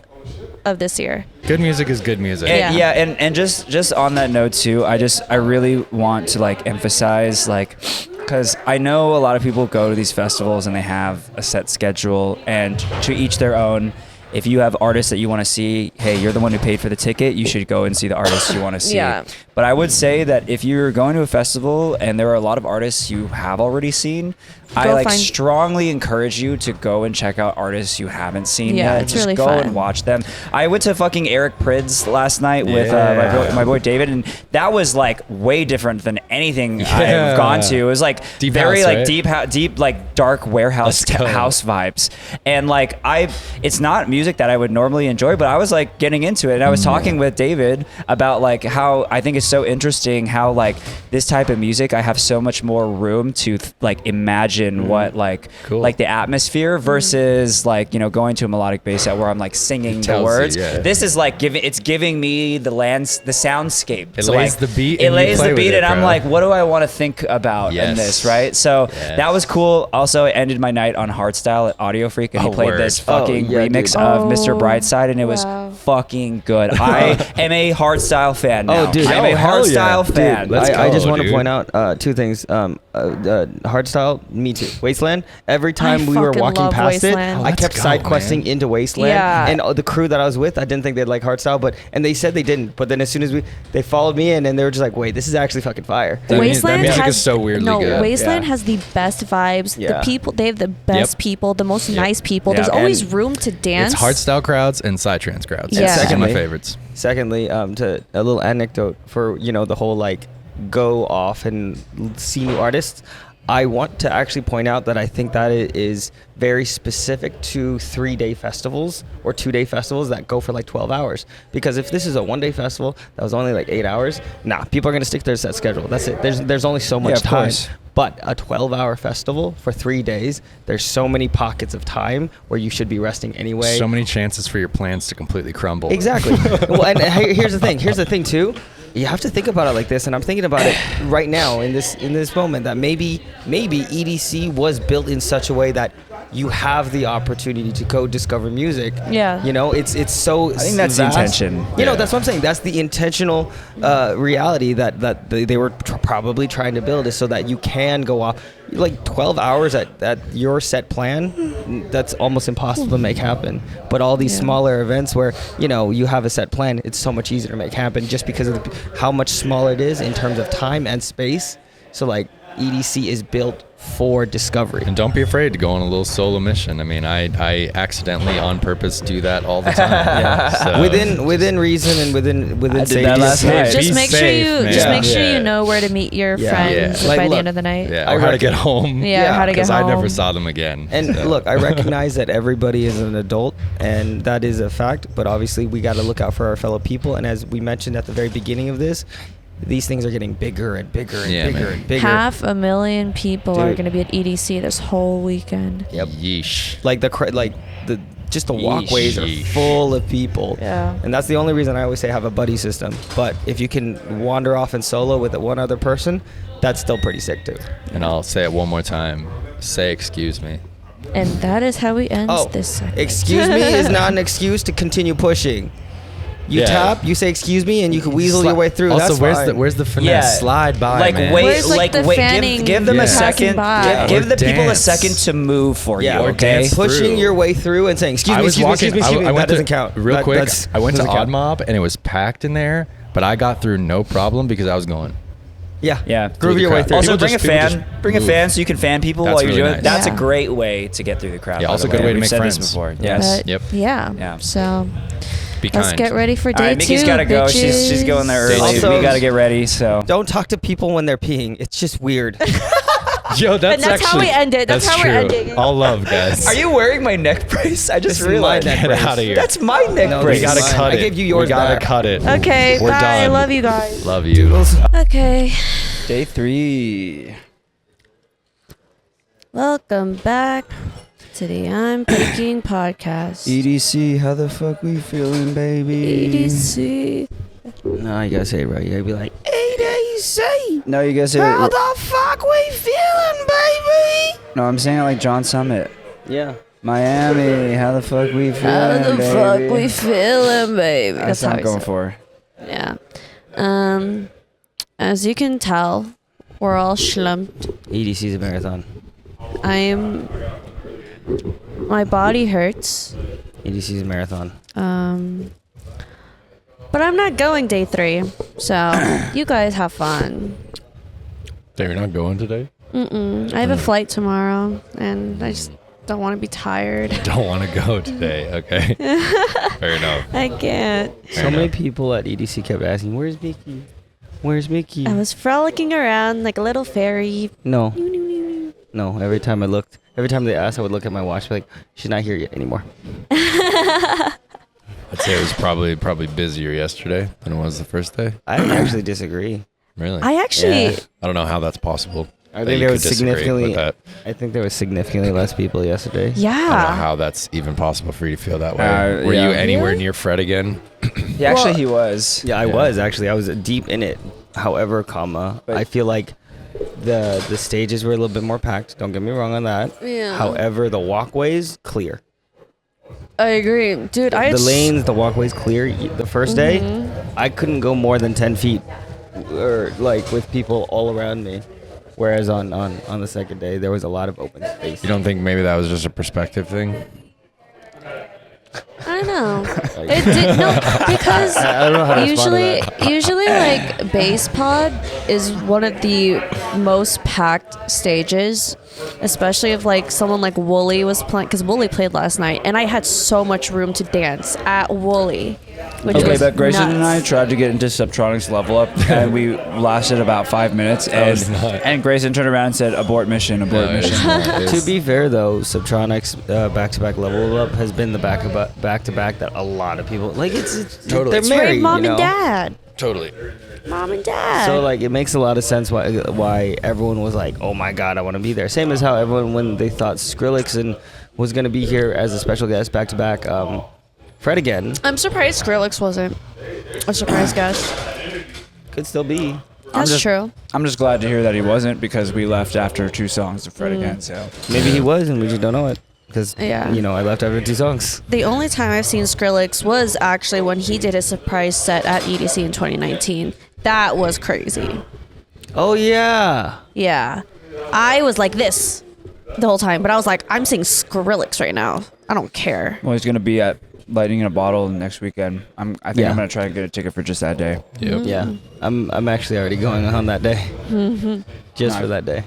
of this year.
Good music is good music.
Yeah.
And, and just on that note too, I really want to like emphasize like, because I know a lot of people go to these festivals and they have a set schedule, and to each their own. If you have artists that you want to see, hey, you're the one who paid for the ticket, you should go and see the artists you want to see.
Yeah.
But I would say that if you're going to a festival and there are a lot of artists you have already seen, I like
find-
strongly encourage you to go and check out artists you haven't seen
Yeah,
yet.
it's
Just
really
go
fun.
and watch them. I went to fucking Eric Prydz last night with
Yeah.
my boy David, and that was like way different than anything
Yeah.
I've gone to. It was like
Deep
very
house,
like
right?
deep like dark warehouse
Let's go.
house vibes, and like it's not music that I would normally enjoy, but I was like getting into it, and I was talking with David about like how I think it's so interesting how like this type of music I have so much more room to like imagine what like
Cool.
like the atmosphere versus like going to a melodic bass set where I'm like singing the
tells you,
words.
yeah.
This is like giving me the soundscape.
It
So,
lays
like,
the beat
It
and you
lays
play
the
with
beat,
it,
and I'm
bro.
like, what do I want to think about in
Yes.
this, right? So
Yes.
that was cool. Also, I ended my night on Hardstyle at Audio Freak, and he
Oh,
played
word.
this fucking
Oh, yeah,
remix
dude.
of Mr.
Oh,
Brightside, and it was
wow.
fucking good. I am a Hardstyle fan now.
Oh, dude.
I'm a
Oh, hell yeah.
Hardstyle
Dude,
fan.
let's
I just
go,
want to
dude.
point out two things. Hardstyle, me too. Wasteland. Every time we were
fucking
walking
love
past
Wasteland.
it,
Oh,
I
let's
kept
go,
side questing
man.
into Wasteland.
Yeah.
And the crew that I was with, I didn't think they'd like Hardstyle, and they said they didn't. But then as soon as they followed me in, and they were just like, "Wait, this is actually fucking fire."
That
Wasteland
music
has
is so weirdly good.
Wasteland
Yeah.
has the best vibes.
Yeah.
The people, they have the best
Yep.
people, the most
Yep.
nice people.
Yeah.
There's always
And
room to dance.
It's hardstyle crowds and psytrance crowds.
Yeah.
Those are my
Secondly-
favorites.
Secondly, to a little anecdote for the whole like go off and see new artists. I want to actually point out that I think that it is very specific to 3-day festivals or 2-day festivals that go for like 12 hours. Because if this is a 1-day festival that was only like 8 hours, people are gonna stick to their set schedule. That's it. There's only so much
of
time.
course.
But a 12-hour festival for 3 days, there's so many pockets of time where you should be resting anyway.
So many chances for your plans to completely crumble.
Exactly. Well, and here's the thing. Here's the thing too. You have to think about it like this, and I'm thinking about it right now in this moment that maybe EDC was built in such a way that you have the opportunity to go discover music.
Yeah.
It's so.
I think that's the
vast.
intention.
Yeah.
That's what I'm saying. That's the intentional reality that they were probably trying to build, is so that you can go off like 12 hours at your set plan. That's almost impossible to make happen. But all these
Yeah.
smaller events where you have a set plan, it's so much easier to make happen just because of how much smaller it is in terms of time and space. So like EDC is built for discovery.
And don't be afraid to go on a little solo mission. I mean, I accidentally on purpose do that all the time. So,
within reason and within
I did
safety.
that last night.
just
Be
make
safe,
sure you
man.
just make sure
Yeah.
you know where to meet your
Yeah.
friends
Yeah.
Like,
by the
look,
end of the night.
yeah,
I
or how to
reckon-
get home.
Yeah, how to get
Because I never
home.
saw them again.
And
so.
look, I recognize that everybody is an adult, and that is a fact. But obviously, we got to look out for our fellow people. And as we mentioned at the very beginning of this, these things are getting bigger and bigger and
Yeah,
bigger
man.
and bigger.
500,000 people are
Dude.
going to be at EDC this whole weekend.
Yep.
Yeesh.
Like just the walkways are
Yeesh.
full of people.
Yeah.
And that's the only reason I always say have a buddy system. But if you can wander off in solo with one other person, that's still pretty sick too.
And I'll say it one more time. Say excuse me.
And that is how we end
Oh,
this segment.
excuse me is not an excuse to continue pushing. You
Yeah.
tap, you say excuse me, and you can weasel your way through.
Also,
That's
where's
fine.
the finesse? Slide by,
like
man.
wait,
Where's, like, the fanning
give them a
passing
second.
by?
Give
Or
the people a
dance.
second to move for
Yeah,
you.
or
Okay.
dance.
pushing
through.
your way through and saying excuse
I
me,
was
excuse me,
walking.
excuse me, excuse me.
I
That
went
doesn't
to,
count.
Real
That-
quick,
that's-
I went to
doesn't
Odd
count.
Mob and it was packed in there, but I got through no problem because I was going.
Yeah,
Yeah.
groove
the
your way
crowd.
through.
Also,
People
bring
just-
a
people
fan.
just
Bring a
move.
fan so you can fan people
That's
while you're
really
doing
nice.
it. That's
Yeah.
a great way to get through the crowd.
Yeah,
by
also
the
a good way to
We've
make
said
friends.
this before. Yes.
But
Yep.
Yeah.
Yeah.
So
Be
let's
kind.
get ready for
All
day
right, Mickey's
2.
gotta go.
bitches.
She's going there
Day
early.
two.
We gotta get ready. So
Don't talk to people when they're peeing. It's just weird.
Yo, that's
And that's how
actually,
we end it. That's how we're
true.
ending it.
All love, guys.
Are you wearing my neck brace? I just
This is my
realized.
neck
Get
brace.
out of here.
That's my neck
No,
brace.
We gotta
Mine.
cut
I
it.
gave you yours
We gotta
back.
cut it.
Okay,
We're
bye.
done.
Love you guys.
Love you.
Okay.
Day 3.
Welcome back to the I'm Baking podcast.
EDC, how the fuck we feeling, baby?
EDC.
No, you gotta say it right. You gotta be like, EDC.
No, you guys say
How
it.
the fuck we feeling, baby?
No, I'm saying it like John Summit.
Yeah.
Miami, how the fuck we feeling,
How the
baby?
fuck we feeling, baby?
That's
how
what I'm
he
going
said
for.
it. Yeah. As you can tell, we're all slumped.
EDC's a marathon.
My body hurts.
EDC's a marathon.
But I'm not going day 3, so you guys have fun.
You're not going today?
I have a flight tomorrow, and I just don't want to be tired.
Don't want to go today. Okay. Fair enough.
I can't.
So many people at EDC kept asking, "Where's Mickie? Where's Mickie?"
I was frolicking around like a little fairy.
No. No. Every time they asked, I would look at my watch, be like, "She's not here yet anymore."
I'd say it was probably busier yesterday than it was the first day.
I actually disagree.
Really?
I actually,
Yeah.
I don't know how that's possible.
I
that
think
you
there
could
was
disagree with
significantly.
that.
I think there was significantly less people yesterday.
I don't know
yeah.
how that's even possible for you to feel that way. Were
yeah.
you anywhere
Really?
near Fred again?
Yeah, actually,
Well-
he was.
Yeah, I was actually. I was deep in it. However,
But-
I feel like the stages were a little bit more packed. Don't get me wrong on that.
Yeah.
However, the walkways clear.
I agree, dude.
The lanes, the walkways clear. The first day,
Mm-hmm.
I couldn't go more than 10 feet, or like with people all around me. Whereas on the second day, there was a lot of open space.
You don't think maybe that was just a perspective thing?
I don't know. It did no because
I don't know how to respond to
usually like base pod is one of the most packed stages, especially if like someone like Wooly was playing, because Wooly played last night, and I had so much room to dance at Wooly. Which
Okay,
was
but Grayson and I
nuts.
tried to get into Subtronics level up, and we lasted about 5 minutes,
was not-
and Grayson turned around and said, abort mission, abort mission.
To be fair, though, Subtronics back-to-back level up has been the back-to-back that a lot of people like. It's
Totally.
They're
It's
married,
Great mom
you know?
and dad.
Totally.
Mom and dad.
So like, it makes a lot of sense why everyone was like, "Oh my God, I want to be there." Same as how everyone, when they thought Skrillex was going to be here as a special guest back-to-back, Fred again
I'm surprised Skrillex wasn't a surprise guest.
could still be.
That's true.
I'm just glad to hear that he wasn't, because we left after 2 songs of Fred again, so.
Maybe he was, and we just don't know it because
Yeah.
I left after 2 songs.
The only time I've seen Skrillex was actually when he did his surprise set at EDC in 2019. That was crazy.
Oh yeah.
Yeah. I was like this the whole time, but I was like, I'm seeing Skrillex right now. I don't care.
Well, he's going to be at Lightning in a Bottle next weekend. I think
Yeah.
I'm going to try and get a ticket for just that day.
Yep.
Yeah. I'm actually already going on that day. Just for that day.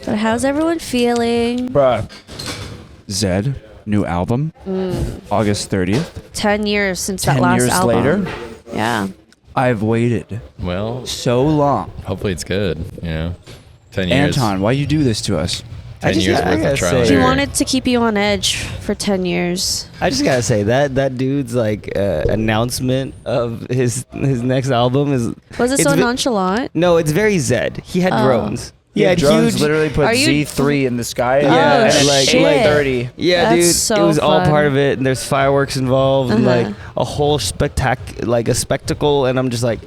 But how's everyone feeling?
Bruh. Zed, new album, August 30th.
10 years since
10
that last
years
album.
later,
Yeah.
I've waited
Well,
so long.
hopefully it's good. 10 years.
Anton, why you do this to us?
10 years
I
worth
gotta
of trial
say-
and
He
error.
wanted to keep you on edge for 10 years.
I just gotta say that dude's like announcement of his next album is.
Was it
it's
so
ve-
nonchalant?
No, it's very Zed. He had
Oh.
drones. He
Yeah,
had
drones
huge.
literally put
Are you-
Z3 in the sky.
Yeah,
and then
like-
8:30.
Yeah,
That's
dude,
so
it was all
fun.
part of it, and there's fireworks involved, and
Uh-huh.
like a whole like a spectacle, and I'm just like,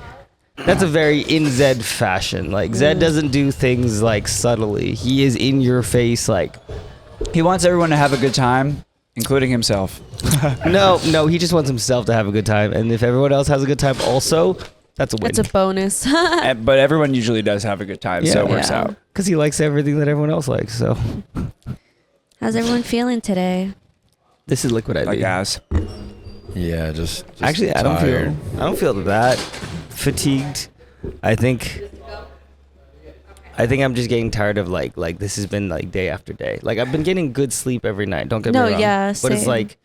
that's a very in Zed fashion. Like Zed doesn't do things like subtly. He is in your face, like.
He wants everyone to have a good time, including himself.
No, he just wants himself to have a good time, and if everyone else has a good time, also, that's a win.
That's a bonus.
But everyone usually does have a good time, so it works
Yeah.
out.
Because he likes everything that everyone else likes. So
How's everyone feeling today?
this is Liquid IV.
Like ass.
Yeah, just
Actually, I
tired.
don't feel that fatigued. I think I'm just getting tired of like this has been like day after day. Like I've been getting good sleep every night. Don't get
No,
me wrong.
yeah,
But it's
same.
like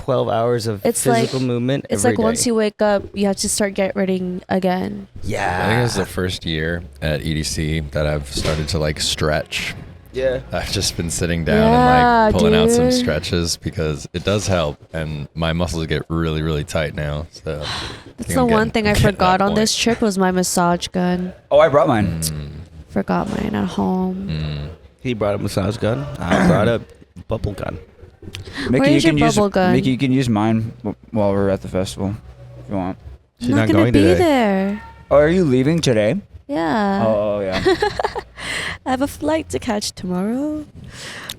12 hours of
It's
physical
like-
movement.
It's
every
like once
day.
you wake up, you have to start get ready again.
I think
Yeah.
it was the first year at EDC that I've started to like stretch.
Yeah.
I've just been sitting down
Yeah,
and like pulling out some
dude.
stretches because it does help, and my muscles get really, really tight now. So
That's the one thing I forgot on this trip was my massage gun.
Oh, I brought mine.
Forgot mine at home.
He brought a massage gun. I brought a bubble gun.
Where is your bubble gun?
Mickey, you can use mine while we're at the festival if you want.
She's
I'm not
not
gonna
going
be
today.
there.
Oh, are you leaving today?
Yeah.
Oh yeah.
I have a flight to catch tomorrow.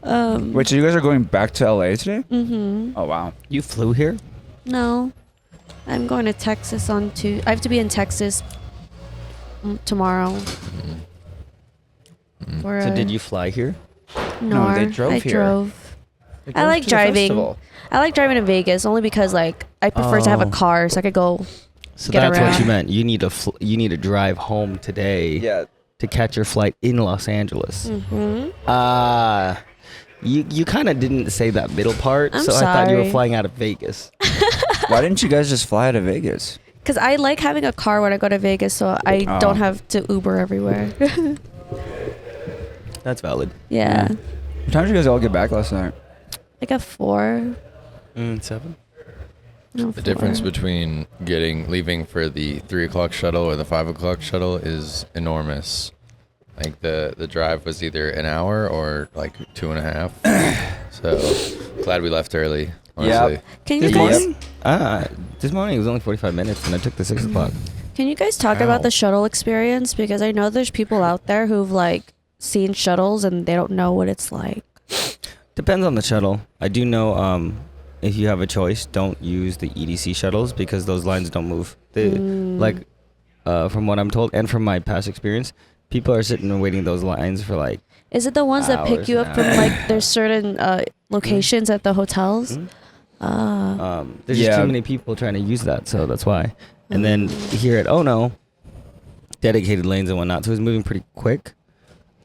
Wait, so you guys are going back to LA today?
Mm-hmm.
Oh wow.
You flew here?
No. I'm going to Texas on I have to be in Texas tomorrow. For
So
a-
did you fly here?
No,
they drove
I
here.
drove.
They
I
drove
like
to the
driving.
festival.
I like driving in Vegas only because like I prefer to have a
Oh.
car so I could go.
So
Get
that's what
around.
you meant. You need to drive home today
Yeah.
to catch your flight in Los Angeles.
Mm-hmm.
You kind of didn't say that middle part,
I'm
so I thought you were
sorry.
flying out of Vegas.
Why didn't you guys just fly to Vegas?
Because I like having a car when I go to Vegas, so I
Oh.
don't have to Uber everywhere.
That's valid.
yeah.
What time did you guys all get back last night?
Like a 4.
7.
No,
The difference
4.
between leaving for the 3 o'clock shuttle or the 5 o'clock shuttle is enormous. Like the drive was either an hour or like 2.5. So glad we left early. Honestly.
Can you
This
guys
morning?
This morning it was only 45 minutes, and I took the 6 o'clock.
can you guys talk
Ow.
about the shuttle experience? Because I know there's people out there who've like seen shuttles and they don't know what it's like.
Depends on the shuttle. I do know if you have a choice, don't use the EDC shuttles because those lines don't move. They, Like from what I'm told and from my past experience, people are sitting and waiting those lines for like.
Is it the ones that pick
Hours
you
and
up from
hours.
like there's certain locations at the hotels?
There's just
Yeah.
too many people trying to use that, so that's why. And then here at Ono, dedicated lanes and whatnot, so it's moving pretty quick.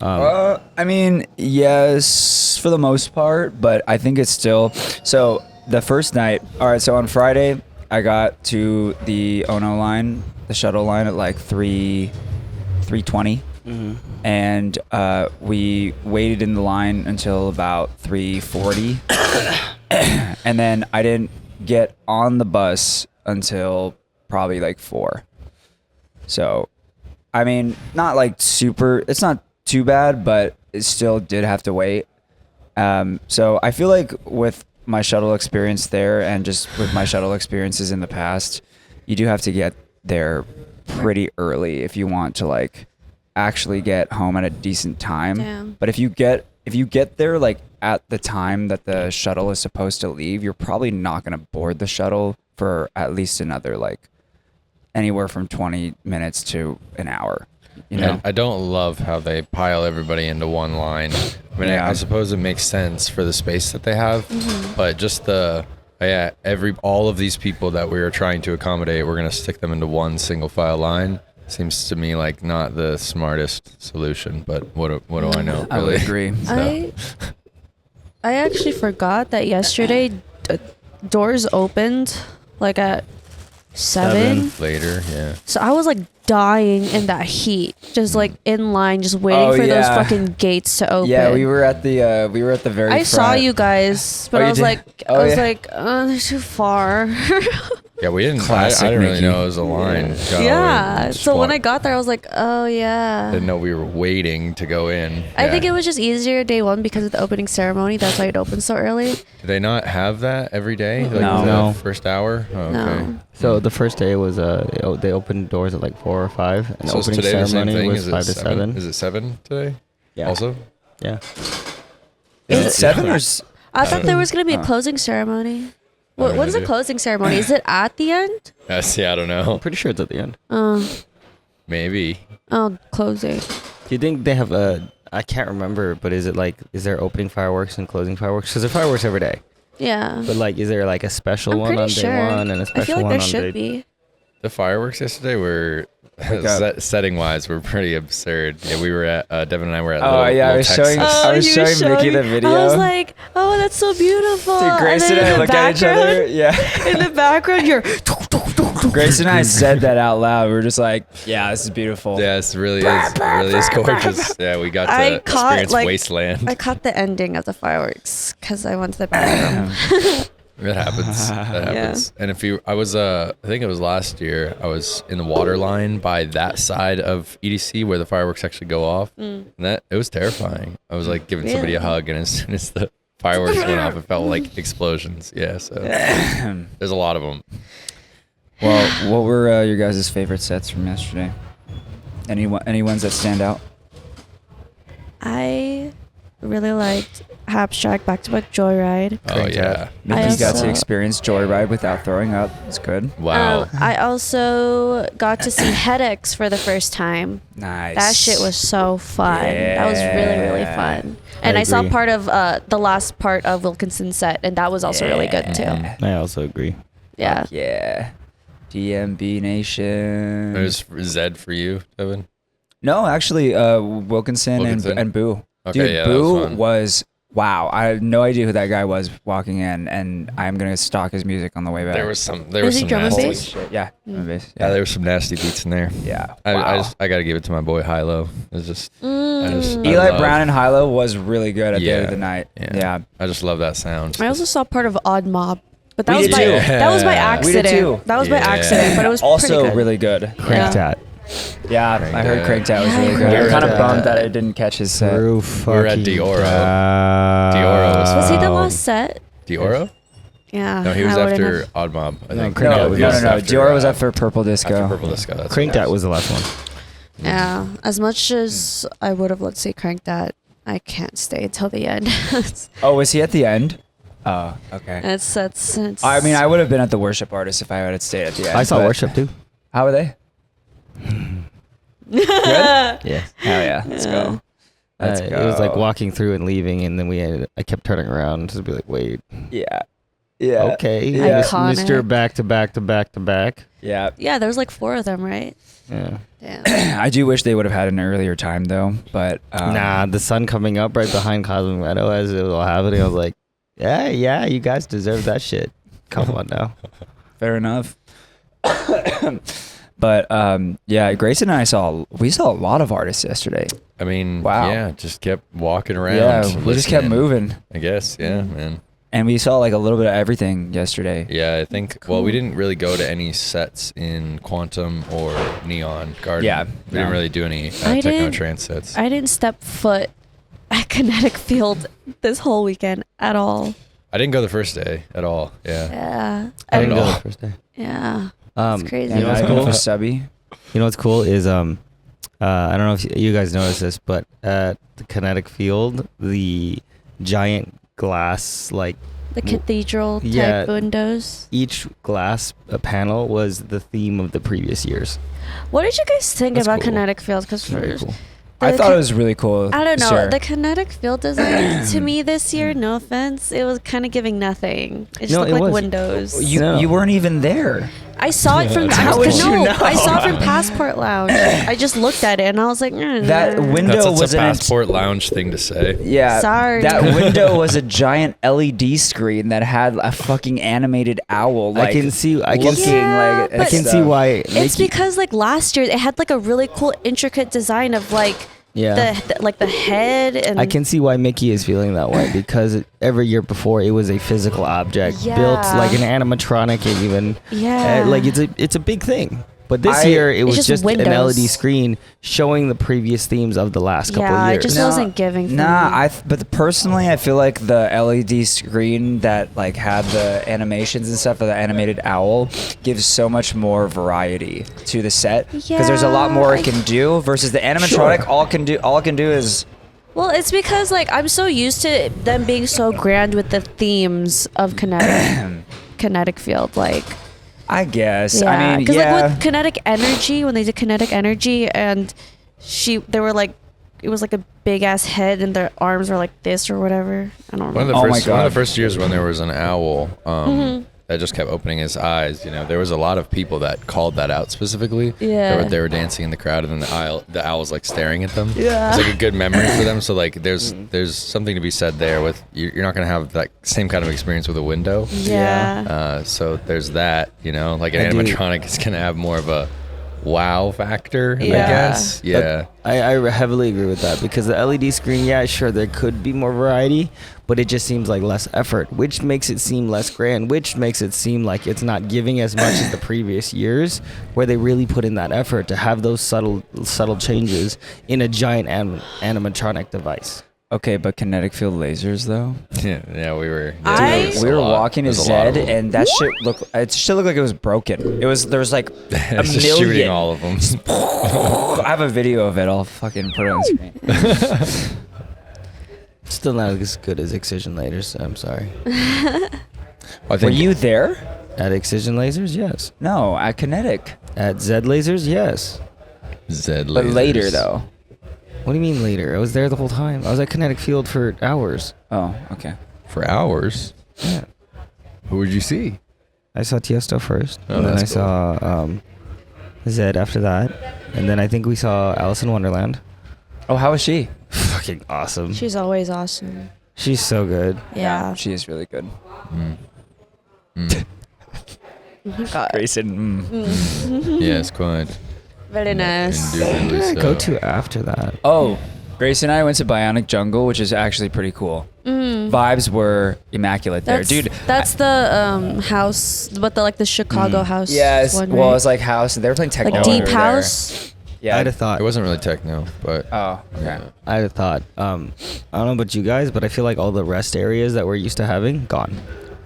I mean, yes, for the most part, but I think it's still. So the first night, all right. So on Friday, I got to the Ono line, the shuttle line at like 3:20, and we waited in the line until about 3:40, and then I didn't get on the bus until probably like 4. So, I mean, not like super. It's not too bad, but it still did have to wait. So I feel like with my shuttle experience there and just with my shuttle experiences in the past, you do have to get there pretty early if you want to like actually get home at a decent time.
Damn.
But if you get there like at the time that the shuttle is supposed to leave, you're probably not going to board the shuttle for at least another like anywhere from 20 minutes to an hour. You know?
I don't love how they pile everybody into one line. I mean,
Yeah.
I suppose it makes sense for the space that they have, but just all of these people that we were trying to accommodate, we're gonna stick them into one single file line. Seems to me like not the smartest solution, but what do I know?
I would
really?
agree.
So,
I actually forgot that yesterday doors opened like at 7.
later, yeah.
So I was like dying in that heat, just like in line, just waiting
Oh,
for those
yeah.
fucking gates to open.
Yeah, we were at the very
I saw
front.
you guys, but
Oh,
I
you
was
did?
like,
Oh,
I was
yeah.
like, they're too far.
Yeah, we didn't. I
Classic
didn't really
Mickie.
know it was a line. Go
yeah.
and
So when
just
I got there, I was like, oh yeah.
didn't know we were waiting to go in.
I think
Yeah.
it was just easier day one because of the opening ceremony. That's why it opened so early.
Do they not have that every day? Like
No.
the
No.
first hour? Oh, okay.
No.
So the first day was they opened doors at like 4 or 5, and the
So is
opening
today the same
ceremony
thing?
was
Is it
5 to
7?
7.
Is it 7 today?
Yeah.
Also?
Yeah.
Is
Yeah.
it 7 or?
I thought there was gonna be a
Oh.
closing ceremony.
I have no
When's the
idea.
closing ceremony? Is it at the end?
See, I don't know.
Pretty sure it's at the end.
Maybe.
Closing.
Do you think they have I can't remember, but is there opening fireworks and closing fireworks? Because there are fireworks every day.
Yeah.
But like, is there like a special
I'm
one
pretty
on
sure.
day 1 and a
I
special
feel like
one
there
on
should
day?
be.
The fireworks yesterday were Setting wise, we're pretty absurd. Yeah, we were at Devin and I were at.
Oh yeah, I was showing Mickie the video.
I was like, oh, that's so beautiful.
Dude, Grayson and I look at each other. Yeah.
In the background, you're.
Grayson and I said that out loud. We were just like, yeah, this is beautiful.
Yeah, it really is gorgeous. Yeah, we got to experience Wasteland.
I caught the ending of the fireworks because I went to the bathroom.
That happens. That happens. Yeah. And I think it was last year, I was in the water line by that side of EDC where the fireworks actually go off. And it was terrifying. I was like giving somebody a hug, and as soon as the fireworks went off, it felt like explosions. Yeah, so there's a lot of them.
Well, what were your guys' favorite sets from yesterday? Any ones that stand out?
I really liked Abstract back-to-back Joyride.
Oh yeah,
Mickey got to experience Joyride without throwing up. It's good.
Wow.
I also got to see Headaches for the first time.
Nice.
That shit was so fun. That was really, really fun. And I saw part of the last part of Wilkinson's set, and that was also really good too.
I also agree.
Yeah.
Yeah. DMB Nation.
It was Zed for you, Devin?
No, actually, Wilkinson. And Boo.
Okay,
dude,
yeah,
Boo was wow. I had no idea who that guy was walking in, and I'm gonna stalk his music on the way back.
There was some
he drum and
nasty.
bass?
Shit. Yeah, drum and bass.
Yeah, there were some nasty beats in there.
Yeah.
I gotta give it to my boy Hilo. It was just
Eli Brown and Hilo was really good at the end of the night. Yeah.
I just love that sound.
I also saw part of Odd Mob, but that
We
was
did
by
too.
that was by accident.
We did too.
That was by accident, but it was
Also
pretty good.
really good.
Crank Tat.
Yeah, I heard Craig Tat was really
Yeah,
good.
Craig
I'm kind of
Tat.
bummed that I didn't catch his set.
True
We were at
fucking
Dioro.
God.
Dioro
Was he the last set?
Dioro?
Yeah.
No, he was
I wouldn't
after
have-
Odd Mob. I think.
Crank Tat
No,
was
no.
after,
Dior was after Purple Disco.
After Purple Disco. That's
Crank
what it
Tat
was.
was the last one.
Yeah. As much as I would have loved to see Crank That, I can't stay till the end.
Oh, was he at the end? Oh, okay.
It's.
I mean, I would have been at the Worship Artist if I had stayed at the end.
I saw
but-
Worship too.
How were they? Good?
Yeah.
Hell yeah. Let's go. Let's go.
It was like walking through and leaving, and then I kept turning around to be like, wait.
Yeah. Yeah.
Okay.
Yeah.
Iconic.
Mr. Back to back to back to back.
Yeah.
Yeah, there was like 4 of them, right?
Yeah.
Damn.
I do wish they would have had an earlier time though, but
Nah, the sun coming up right behind Cosmic Meadow as it was all happening. I was like, yeah, you guys deserve that shit. Come on now.
fair enough. But yeah, Grayson and I saw a lot of artists yesterday.
I mean,
Wow.
yeah, just kept walking around.
Yeah, we just kept
listening,
moving,
I guess, yeah, man.
and we saw like a little bit of everything yesterday.
Yeah, I think, well, we didn't really go to any sets in Quantum or Neon Garden.
Yeah,
We didn't really do any
I
techno
didn't-
trance sets.
I didn't step foot at Kinetic Field this whole weekend at all.
I didn't go the first day at all. Yeah.
Yeah.
I didn't
don't
go
know.
the first day.
Yeah.
Um,
It's crazy.
You know what's
not even
cool?
for Subby.
You know what's cool is I don't know if you guys noticed this, but at the Kinetic Field, the giant glass
The cathedral type windows.
each glass panel was the theme of the previous years.
What did you guys think
That's
about
cool.
Kinetic Field? Because
Very cool.
I thought it was really cool.
I don't know.
Sure.
The Kinetic Field design to me this year, no offense, it was kind of giving nothing. It just
No,
looked
it
like
was.
windows.
You weren't even there.
I saw it from
How would you know?
I saw it from Passport Lounge. I just looked at it and I was like,
That window
That's
was
a
an
Passport Lounge thing to say.
Yeah.
Sorry.
That window was a giant LED screen that had a fucking animated owl. Like,
I can see
looking
Yeah,
like
but-
I can see why.
It's because like last year it had like a really cool intricate design of like the head and
I can see why Mickie is feeling that way because every year before it was a physical object built
Yeah.
like an animatronic and even
Yeah.
like it's a big thing. But this year it
It's
was
just
just an
windows.
LED screen showing the previous themes of the last couple
yeah,
of
it
years.
just wasn't giving. For
Nah,
me.
but personally, I feel like the LED screen that like had the animations and stuff of the animated owl gives so much more variety to the set because there's a lot
Yeah,
more it can do versus the animatronic. All it can do is
Well, it's because like I'm so used to them being so grand with the themes of Kinetic Field, like.
I guess.
Yeah,
I mean,
because
yeah.
like with Kinetic Energy, when they did Kinetic Energy, and they were like, it was like a big ass head, and their arms were like this or whatever. I don't
One
know.
of the
Oh my
first one of
God.
the first years when there was an owl, that just kept opening his eyes. You know, there was a lot of people that called that out specifically.
Yeah.
They were dancing in the crowd, and then the owl was like staring at them.
Yeah.
It's like a good memory for them. So like, there's something to be said there. With you're not gonna have that same kind of experience with a window.
Yeah.
So there's that. You know, like an
I do.
animatronic is gonna have more of a wow factor, I
Yeah.
guess. Yeah.
I heavily agree with that because the LED screen, yeah, sure, there could be more variety, but it just seems like less effort, which makes it seem less grand, which makes it seem like it's not giving as much as the previous years, where they really put in that effort to have those subtle changes in a giant animatronic device.
Okay, but kinetic field lasers though.
Yeah, we were.
I-
there's
We
a
were
lot-
walking to
there's a lot of
Zed,
them.
and that shit looked like it was broken. There was like a
It's just
million.
shooting all of them.
I have a video of it. I'll fucking put it on screen.
Still not as good as Excision lasers. I'm sorry.
I
Were
think
you there?
At Excision lasers, yes.
No, at Kinetic.
At Zed lasers, yes.
Zed
But
lasers.
later though.
What do you mean later? I was there the whole time. I was at Kinetic Field for hours.
Oh, okay.
For hours.
Yeah.
Who would you see?
I saw Tiesto first,
Oh,
and then I
that's cool.
saw Zed after that, and then I think we saw Alice in Wonderland.
Oh, how was she?
Fucking awesome.
She's always awesome.
She's so good.
Yeah.
She is really good.
Mm.
God.
Grayson.
Yes, quite.
Very nice.
Indubitably
Where did I
so.
go to after that?
Oh, Grayson and I went to Bionic Jungle, which is actually pretty cool. Vibes were immaculate there,
That's,
dude.
That's the house, but the Chicago house.
Yes.
one,
Well,
right?
it's like house. They were playing techno.
like
when we
deep
were there.
house.
Yeah.
I'd have thought.
It wasn't really techno, but
Oh, okay.
yeah.
I'd have thought. I don't know about you guys, but I feel like all the rest areas that we're used to having gone.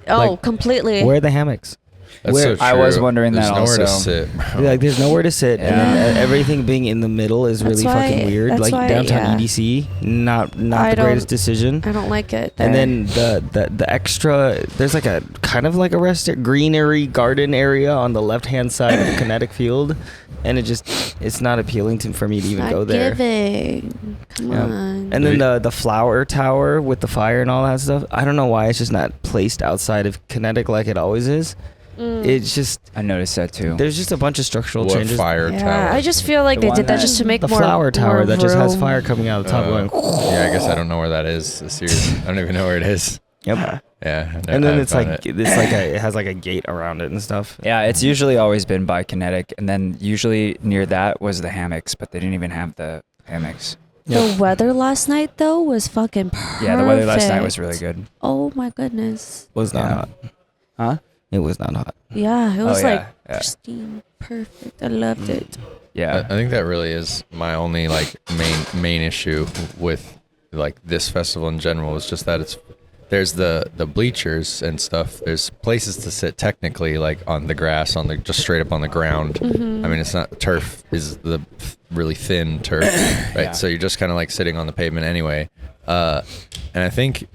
Oh,
Like,
completely.
Where are the hammocks?
That's
Where-
so true.
I was wondering
There's
that
nowhere to
also.
sit, bro.
Like, there's nowhere to sit, and then everything being in the middle is
That's
really
why-
fucking weird.
that's
Like
why,
downtown
yeah.
EDC, not
I
the
don't-
greatest decision.
I don't like it.
And
there.
then the extra, there's like a kind of like a greenery garden area on the left hand side of the kinetic field, and it's not appealing for me to even
Not
go there.
giving. Come
Yeah.
on.
And then the flower tower with the fire and all that stuff. I don't know why it's just not placed outside of kinetic like it always is. It's just
I noticed that too.
there's just a bunch of structural
What
changes.
fire
yeah,
tower?
I just feel like
The
they
one
did that
that-
just to make
The
more
flower tower
more
that just has
room.
fire coming out of the top going.
Yeah, I guess I don't know where that is. Seriously, I don't even know where it is.
Yep.
Yeah.
And then
I
it's
found
like
it.
it has like a gate around it and stuff.
Yeah, it's usually always been by Kinetic, and then usually near that was the hammocks, but they didn't even have the hammocks.
The weather last night though was fucking perfect.
Yeah, the weather last night was really good.
Oh my goodness.
Was not
Yeah.
hot.
Huh?
It was not hot.
Yeah, it was
yeah,
like
yeah.
pristine, perfect. I loved it.
Yeah.
I think that really is my only like main issue with like this festival in general is just that there's the bleachers and stuff. There's places to sit technically like on the grass, just straight up on the ground. I mean, it's not turf is the really thin turf, right?
Yeah.
So you're just kind of like sitting on the pavement anyway. And I think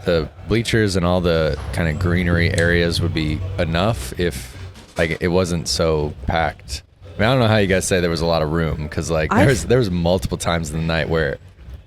the bleachers and all the kind of greenery areas would be enough if like it wasn't so packed. I mean, I don't know how you guys say there was a lot of room because like there was multiple times in the night where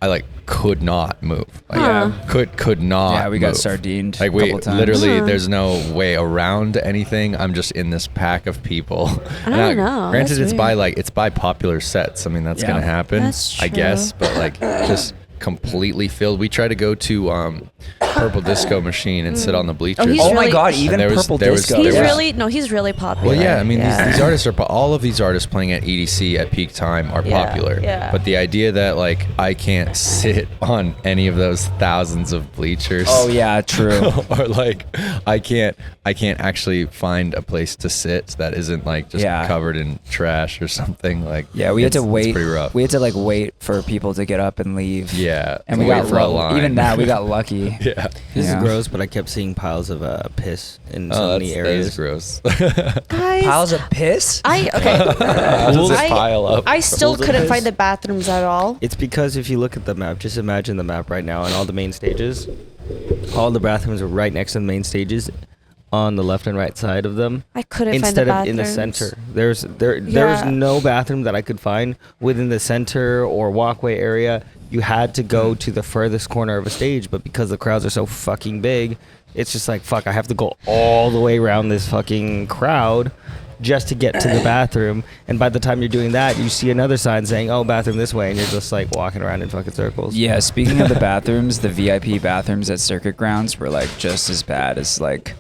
I like could not move. Like,
Huh.
could not.
Yeah, we got
move.
sardined
Like
a couple times.
literally,
Huh.
there's no way around anything. I'm just in this pack of people.
I don't know.
Granted,
That's
it's by popular sets. I mean, that's
Yeah.
gonna happen.
That's
I guess,
true.
but like just completely filled. We tried to go to Purple Disco Machine and sit on the bleachers.
he's
Oh my
really-
God! Even
there was-
Purple
there was-
Disco.
He's
there was-
really he's really popular.
Well, yeah, I mean,
Yeah.
these artists all of these artists playing at EDC at peak time are
Yeah,
popular.
yeah.
But the idea that like I can't sit on any of those thousands of bleachers.
Oh yeah, true.
or like I can't actually find a place to sit that isn't like just
Yeah.
covered in trash or something. Like
Yeah, we had to
it's
wait.
pretty rough.
We had to like wait for people to get up and leave.
Yeah,
and
to
we
wait
got
for a line.
even that we got lucky.
Yeah.
This
Yeah.
is gross, but I kept seeing piles of piss in so
Oh,
many
that
areas.
is gross.
Guys,
Piles of piss.
Just
I-
pile up.
I still
Pools of
couldn't
piss?
find the bathrooms at all.
It's because if you look at the map, just imagine the map right now and all the main stages. All the bathrooms are right next to the main stages, on the left and right side of them.
I couldn't
Instead
find the
of in the
bathrooms.
center. There was
Yeah.
no bathroom that I could find within the center or walkway area. You had to go to the furthest corner of a stage, but because the crowds are so fucking big, it's just like, fuck, I have to go all the way around this fucking crowd just to get to the bathroom. And by the time you're doing that, you see another sign saying, oh, bathroom this way, and you're just like walking around in fucking circles.
Yeah, speaking of the bathrooms, the VIP bathrooms at Circuit Grounds were like just as bad as like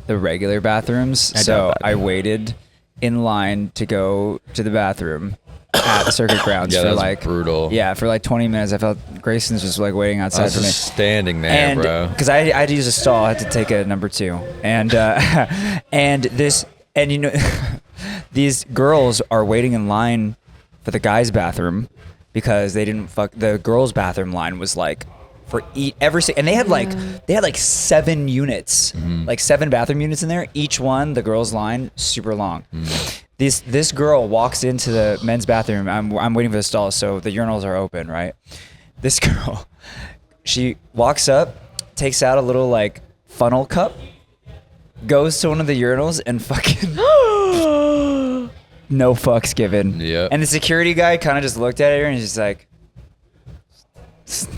the regular bathrooms. So I waited in line to go to the bathroom at the Circuit Grounds
Yeah,
for
that's
like
brutal.
Yeah, for like 20 minutes. I felt Grayson's just like waiting
I
outside
was
for me.
just standing there,
And
bro.
because I had to use a stall, I had to take a number 2, and and you know, these girls are waiting in line for the guys' bathroom because they didn't fuck. The girls' bathroom line was like for and they had like 7 units, like 7 bathroom units in there. Each one, the girls' line, super long. This girl walks into the men's bathroom. I'm waiting for the stall, so the urinals are open, right? This girl, she walks up, takes out a little like funnel cup, goes to one of the urinals and fucking no fucks given.
Yep.
And the security guy kind of just looked at her and he's just like,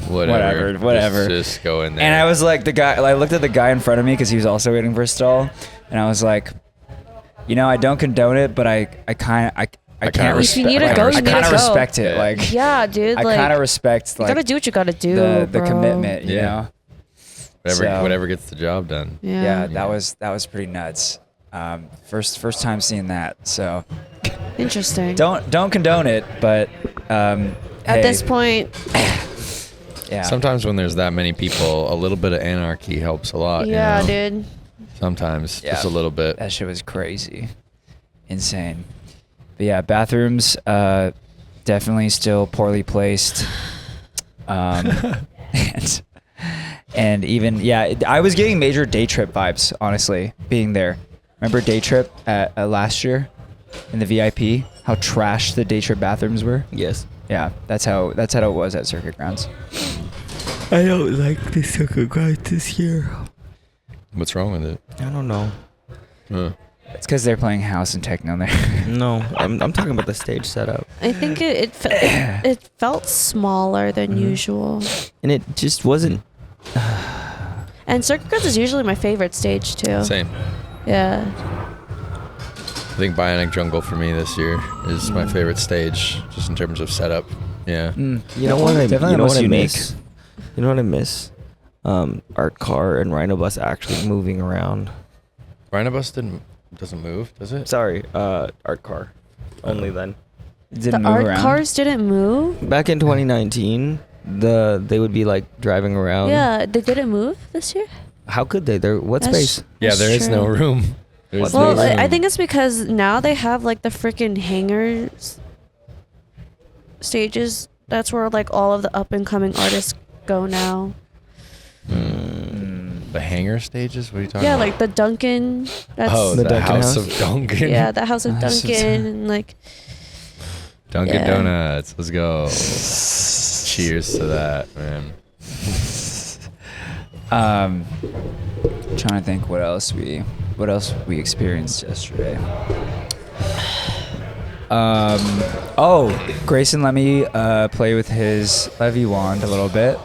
whatever.
Just go in there.
And I was like, I looked at the guy in front of me because he was also waiting for a stall, and I was like, you know, I don't condone it, but I can't
respect.
If you need to go, you
I
need to
kind of
go.
respect it.
Yeah.
Like,
Yeah, dude.
I
Like,
kind of respect
you
like
gotta do what you gotta do.
the
bro.
commitment, you
Yeah.
know.
whatever,
so-
whatever gets the job done.
Yeah.
That was pretty nuts. First time seeing that. So
Interesting.
don't condone it, but
At
hey,
this point,
yeah.
Sometimes when there's that many people, a little bit of anarchy helps a lot.
yeah,
you know?
dude.
Sometimes,
Yeah.
just a little bit.
That shit was crazy, insane. But yeah, bathrooms definitely still poorly placed. And even I was getting major day trip vibes, honestly, being there. Remember day trip at last year in the VIP? How trash the day trip bathrooms were.
Yes.
Yeah, that's how it was at Circuit Grounds.
I don't like the Circuit Grounds this year.
What's wrong with it?
I don't know.
Huh.
It's because they're playing house and techno there.
No, I'm talking about the stage setup.
I think it felt smaller than usual.
And it just wasn't.
And Circuit Grounds is usually my favorite stage too.
Same.
Yeah.
I think Bionic Jungle for me this year is my favorite stage, just in terms of setup. Yeah.
You know what I
Definitely
you know
most
what I
unique.
miss? You know what I miss? Art Car and Rhino Bus actually moving around.
Rhinobus doesn't move, does it?
Sorry, Art Car. Only then.
It
The
didn't move
art
around.
cars didn't move.
Back in 2019, they would be like driving around.
Yeah, they didn't move this year.
How could they? There, what
That's-
space?
Yeah,
That's
there is no
true.
room. There's
Well,
no
Well,
room.
I think it's because now they have like the freaking hangars stages. That's where like all of the up and coming artists go now.
The hangar stages? What are you talking
Yeah,
about?
like the Duncan. That's
Oh,
The
the
Dunkin'
House
House?
of Dunkin'.
yeah, the House of
House of
Duncan and like
Dunkin'
Yeah.
Donuts. Let's go. Cheers to that, man.
Trying to think what else we experienced yesterday. Grayson let me play with his Levy wand a little bit,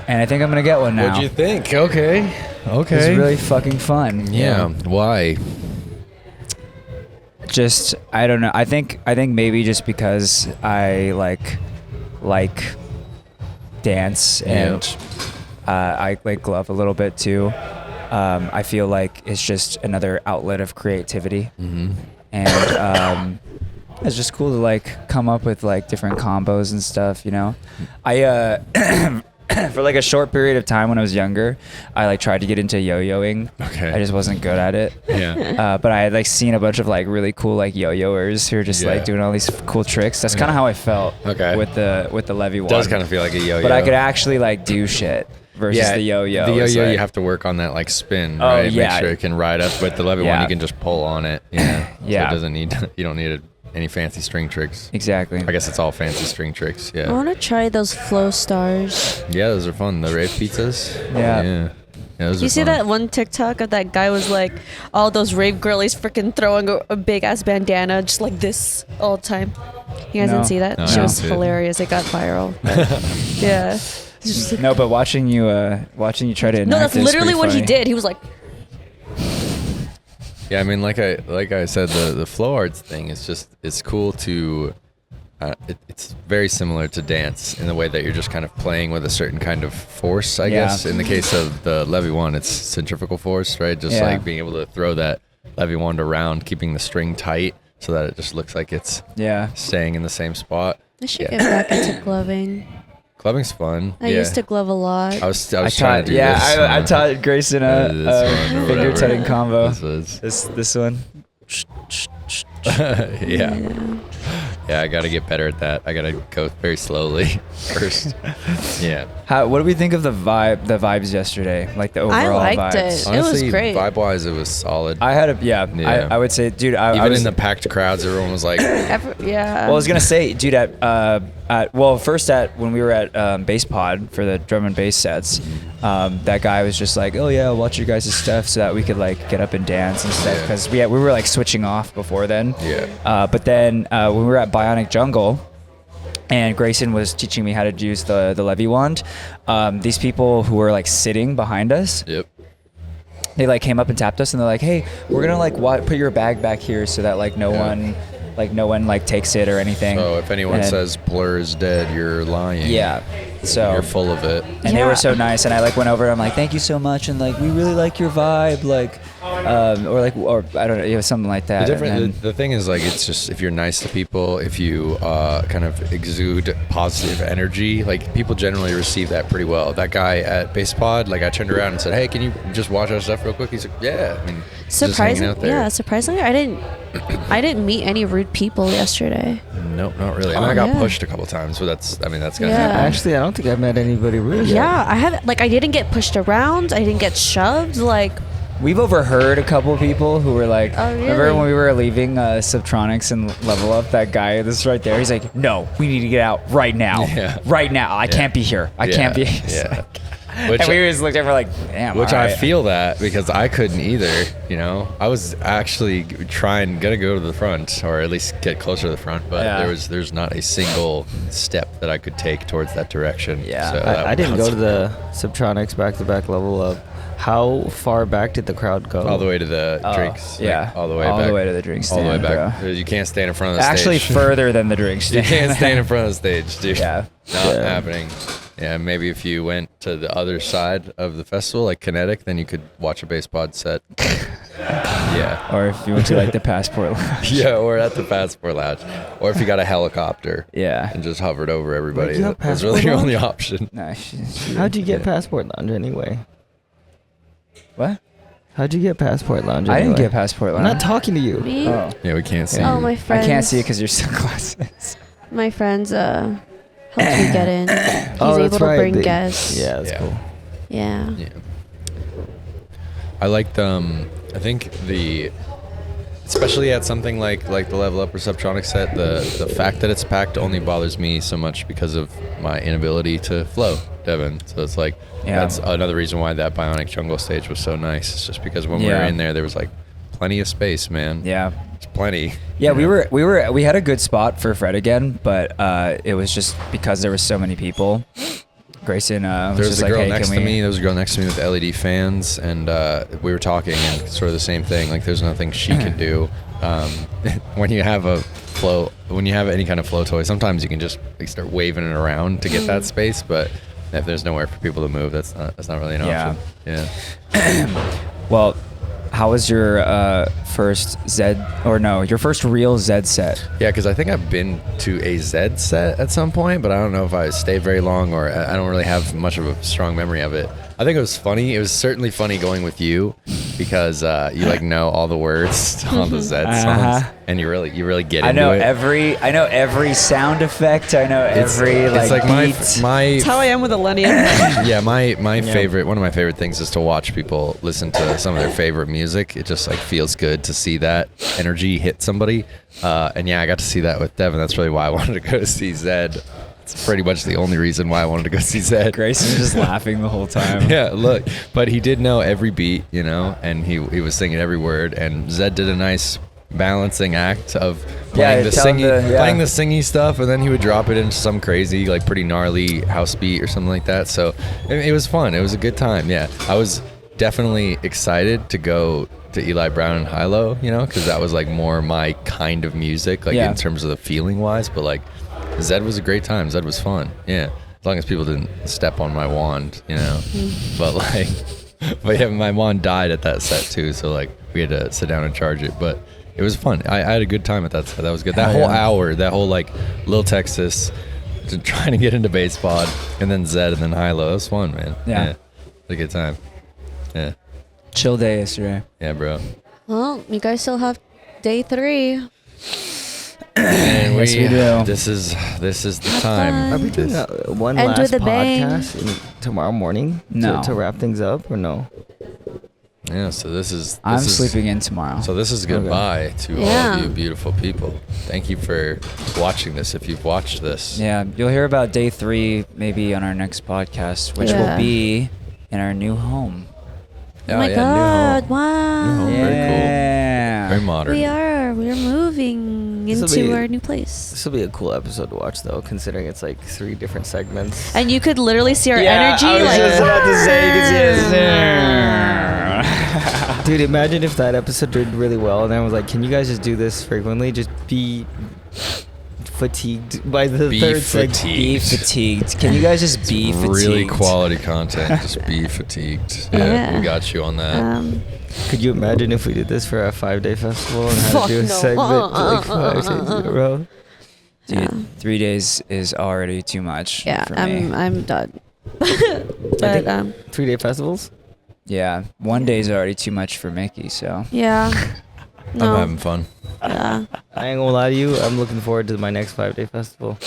and I think I'm gonna get one now.
What'd you think? Okay. Okay.
It's really fucking fun.
Yeah. Why?
Just I don't know. I think maybe just because I like dance and I like glove a little bit too. I feel like it's just another outlet of creativity, and it's just cool to like come up with like different combos and stuff. You know, I for like a short period of time when I was younger, I like tried to get into yo-yoing.
Okay.
I just wasn't good at it.
Yeah.
But I had like seen a bunch of like really cool like yo-yoers who are just
Yeah.
like doing all these cool tricks. That's kind of how I felt
Okay.
with the Levy wand.
Does kind of feel like a yo-yo.
But I could actually like do shit versus the yo-yo.
The
It's
yo-yo,
like-
you have to work on that like spin,
Oh,
right?
yeah.
Make sure it can ride up. With the Levy one,
Yeah.
you can just pull on it. Yeah.
Yeah.
So it doesn't need. You don't need any fancy string tricks.
Exactly.
I guess it's all fancy string tricks.
I
Yeah.
want to try those flow stars.
Yeah, those are fun. The rave pizzas.
Yeah.
Yeah. Those
You
are
see
fun.
that one TikTok of that guy was like, all those rave girlies freaking throwing a big ass bandana just like this all the time. You guys
No.
didn't see that?
No, I
She
didn't
was
see it.
hilarious. It got viral. Yeah. It's just like-
No, but watching you try to enact
no, that's
it is
literally
pretty
what he
funny.
did. He was like,
Yeah, I mean, like I said, the flow arts thing is just, it's cool to. It's very similar to dance in the way that you're just kind of playing with a certain kind of force, I guess. In the case of the levy wand, it's centrifugal force, right? Just like being able to throw that levy wand around, keeping the string tight so that it just looks like it's staying in the same spot.
I should get back into gloving.
Gloving's fun.
I used to glove a lot.
I was trying to do this.
I taught Grayson a finger tutting combo. This one.
Yeah, I got to get better at that. I got to go very slowly first. Yeah.
What do we think of the vibes yesterday? Like the overall
I liked
vibes.
it.
Honestly,
It was great.
Vibe-wise, it was solid.
I had I would say, dude.
Even in the packed crowds, everyone was like,
Yeah.
Well, I was gonna say, dude, first when we were at Bass Pod for the drum and bass sets, that guy was just like, oh yeah, I'll watch your guys' stuff so that we could like get up and dance and stuff, because we were like switching off before then. But then when we were at Bionic Jungle, and Grayson was teaching me how to use the levy wand, these people who were like sitting behind us. They like came up and tapped us, and they're like, hey, we're gonna like put your bag back here so that like no one takes it or anything.
So if anyone says Blur is dead, you're lying.
Yeah. So
you're full of it.
And they were so nice, and I like went over and I'm like, thank you so much, and like we really like your vibe, like or I don't know, it was something like that.
The thing is, like, it's just, if you're nice to people, if you kind of exude positive energy, like people generally receive that pretty well. That guy at Bass Pod, like I turned around and said, hey, can you just watch our stuff real quick? He's like, yeah. I mean,
surprisingly, I didn't meet any rude people yesterday.
Nope, not really. I mean, I got pushed a couple times, but that's gonna happen.
Actually, I don't think I've met anybody rude.
Yeah, I haven't. Like, I didn't get pushed around. I didn't get shoved. Like,
we've overheard a couple people who were like,
oh, really?
Remember when we were leaving Subtronics and Level Up, that guy that's right there, he's like, no, we need to get out right now. Right now. I can't be here. I can't be. And we just looked at him like, damn.
Which I feel that, because I couldn't either, you know. I was actually gonna go to the front, or at least get closer to the front, but there's not a single step that I could take towards that direction.
Yeah.
So
I didn't go to the Subtronics back-to-back Level Up. How far back did the crowd go?
All the way to the drinks.
Yeah.
All the way back.
All the way to the drink stand.
All the way back.
Bro.
You can't stand in front of the stage.
Actually, further than the drink stand.
You can't stand in front of the stage, dude.
Yeah.
Not happening. Yeah, maybe if you went to the other side of the festival, like Kinetic, then you could watch a Bass Pod set. Yeah.
Or if you went to like the Passport Lounge.
Yeah, or at the Passport Lounge. Or if you got a helicopter.
Yeah.
And just hovered over everybody.
Wait, you have
That's really
Passport
your
Lounge?
only option.
No,
How'd you get Passport Lounge anyway?
What?
How'd you get Passport Lounge
I
anyway?
didn't get Passport Lounge.
I'm not talking to you.
me?
Oh.
Yeah, we can't see.
Oh,
you.
my friends.
I can't see it because your sunglasses.
My friends helped me get in. He's
Oh,
able
that's
to
right.
bring guests.
Yeah, that's cool.
Yeah.
Yeah. I liked I think especially at something like the Level Up or Subtronic set, the fact that it's packed only bothers me so much because of my inability to flow, Devin. So it's like that's another reason why that Bionic Jungle stage was so nice. It's just because when we were in there was like plenty of space, man.
Yeah.
It's plenty.
Yeah, we had a good spot for Fred again, but it was just because there was so many people. Grayson was
There was
just
a
like,
girl
hey,
next
can
to
we...
me. There was a girl next to me with LED fans, and we were talking, and sort of the same thing. Like, there's nothing she can do. When you have any kind of flow toy, sometimes you can just like start waving it around to get that space. But if there's nowhere for people to move, that's not really an option. Yeah.
Well, how was your first your first real Zed set?
Yeah, because I think I've been to a Zed set at some point, but I don't know if I stayed very long, or I don't really have much of a strong memory of it. I think it was funny. It was certainly funny going with you, because you like know all the words on the Zed songs, and you really get into it.
I know every sound effect. I know every
it's like
beat.
my
That's how I am with Alenia.
yeah, my favorite, one of my favorite things is to watch people listen to some of their favorite music. It just like feels good to see that energy hit somebody. And yeah, I got to see that with Devin. That's really why I wanted to go see Zed. It's pretty much the only reason why I wanted to go see Zed.
Grayson was just laughing the whole time.
Yeah, look, but he did know every beat, you know, and he was singing every word. And Zed did a nice balancing act of playing the singy stuff, and then he would drop it into some crazy, like pretty gnarly house beat or something like that. So it was fun. It was a good time. Yeah, I was definitely excited to go to Eli Brown and Hilo, you know, because that was like more my kind of music, like in terms of the feeling wise. But like Zed was a great time. Zed was fun. Yeah, as long as people didn't step on my wand, you know. But like, but yeah, my wand died at that set too, so like we had to sit down and charge it. But it was fun. I had a good time at that set. That was good. That whole hour, that whole like Lil Texas, trying to get into bass pod, and then Zed, and then Hilo. It was fun, man. Yeah. It was a good time. Yeah.
Chill day yesterday.
Yeah, bro.
Well, you guys still have day 3.
And
Yes, we do.
This is the time.
Are we doing one
End
last
with a bang.
podcast tomorrow morning
No.
to wrap things up, or no?
Yeah, so this is
I'm sleeping in tomorrow.
So this is goodbye to all
Yeah.
of you beautiful people. Thank you for watching this. If you've watched this,
Yeah, you'll hear about day 3 maybe on our next podcast, which will be in our new home.
Oh my God!
New home.
Wow.
Very cool. Very modern.
We're moving
This'll
into
be-
our new place.
This will be a cool episode to watch, though, considering it's like 3 different segments.
And you could literally see our energy.
I was
like,
just about to say, dude, imagine if that episode did really well, and I was like, "Can you guys just do this frequently? Just be fatigued by the third segment."
Be fatigued. Can you guys just be fatigued?
Really quality content. Just be fatigued. Yeah, we got you on that.
Could you imagine if we did this for a 5-day festival and had to do a segment like 5 days in a row?
Dude, 3 days is already too much for me.
I'm done. But
3-day festivals?
Yeah, 1 day is already too much for Mickie, so.
yeah. No.
I'm having fun.
Yeah.
I ain't gonna lie to you, I'm looking forward to my next 5-day festival.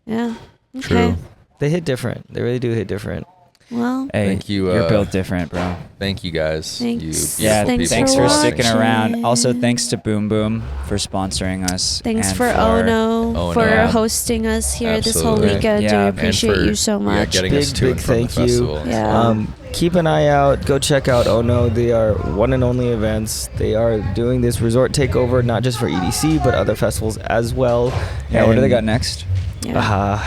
Yeah. Okay.
True.
They hit different. They really do hit different.
Well.
Hey,
Thank you,
you're built different, bro.
Thank you guys.
Thanks.
You
Yeah,
beautiful
Thanks
thanks
people.
for
for
sticking
watching.
around. Also, thanks to Boom Boom for sponsoring us.
Thanks
and
for Ono
Ono.
for
Yeah.
hosting us here this whole
Absolutely.
weekend.
Yeah.
We
And
appreciate
for,
you so much.
getting us
Big,
to
big
and from
thank
the
you.
festival.
Yeah.
Keep an eye out. Go check out Ono. They are one and only events. They are doing this resort takeover, not just for EDC, but other festivals as well.
Yeah, what do they
And,
got next?
Yeah.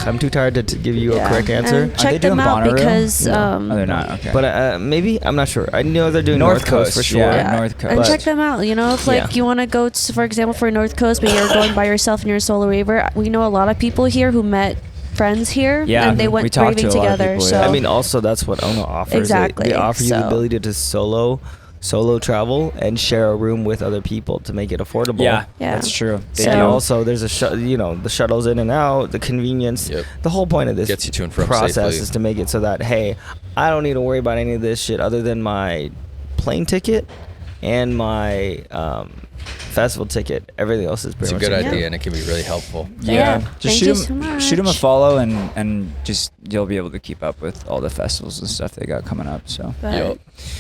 I'm too tired to give you
Yeah.
a correct answer.
And
Are
check
they doing
them out
Bonnaroo?
because
Oh, they're not. Okay.
But maybe, I'm not sure. I know they're doing North Coast for sure.
Yeah. North Coast.
And
But-
check them out. You know, if like you want to go, for example, for North Coast, but you're going by yourself and you're a solo raver. We know a lot of people here who met friends here,
Yeah,
and they
we
went
talked to
raving
a lot of
together.
people,
So
yeah.
I mean, also that's what Ono offers.
Exactly,
They offer you the
so-
ability to solo travel and share a room with other people to make it affordable.
Yeah,
Yeah.
that's true.
So-
And also, there's the shuttles in and out, the convenience.
Yep.
The whole point of this
Gets you to and from
process
safely.
is to make it so that, hey, I don't need to worry about any of this shit other than my plane ticket and my festival ticket. Everything else is
It's
pretty
a
much
good
included.
idea, and it can be really helpful.
Yeah.
Just
Thank
shoot
you
him,
so
shoot him a
much.
follow, and just you'll be able to keep up with all the festivals and stuff they got coming up. So.
but,
Yup.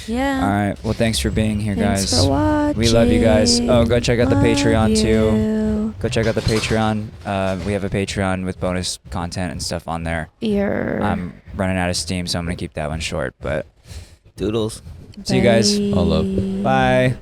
yeah.
All right. Well, thanks for being here,
Thanks
guys.
for watching.
We love you guys. Oh, go check out the
Love
Patreon too.
you.
Go check out the Patreon. We have a Patreon with bonus content and stuff on there. I'm running out of steam, so I'm gonna keep that one short. But
Doodles.
see you guys.
All love.
Bye.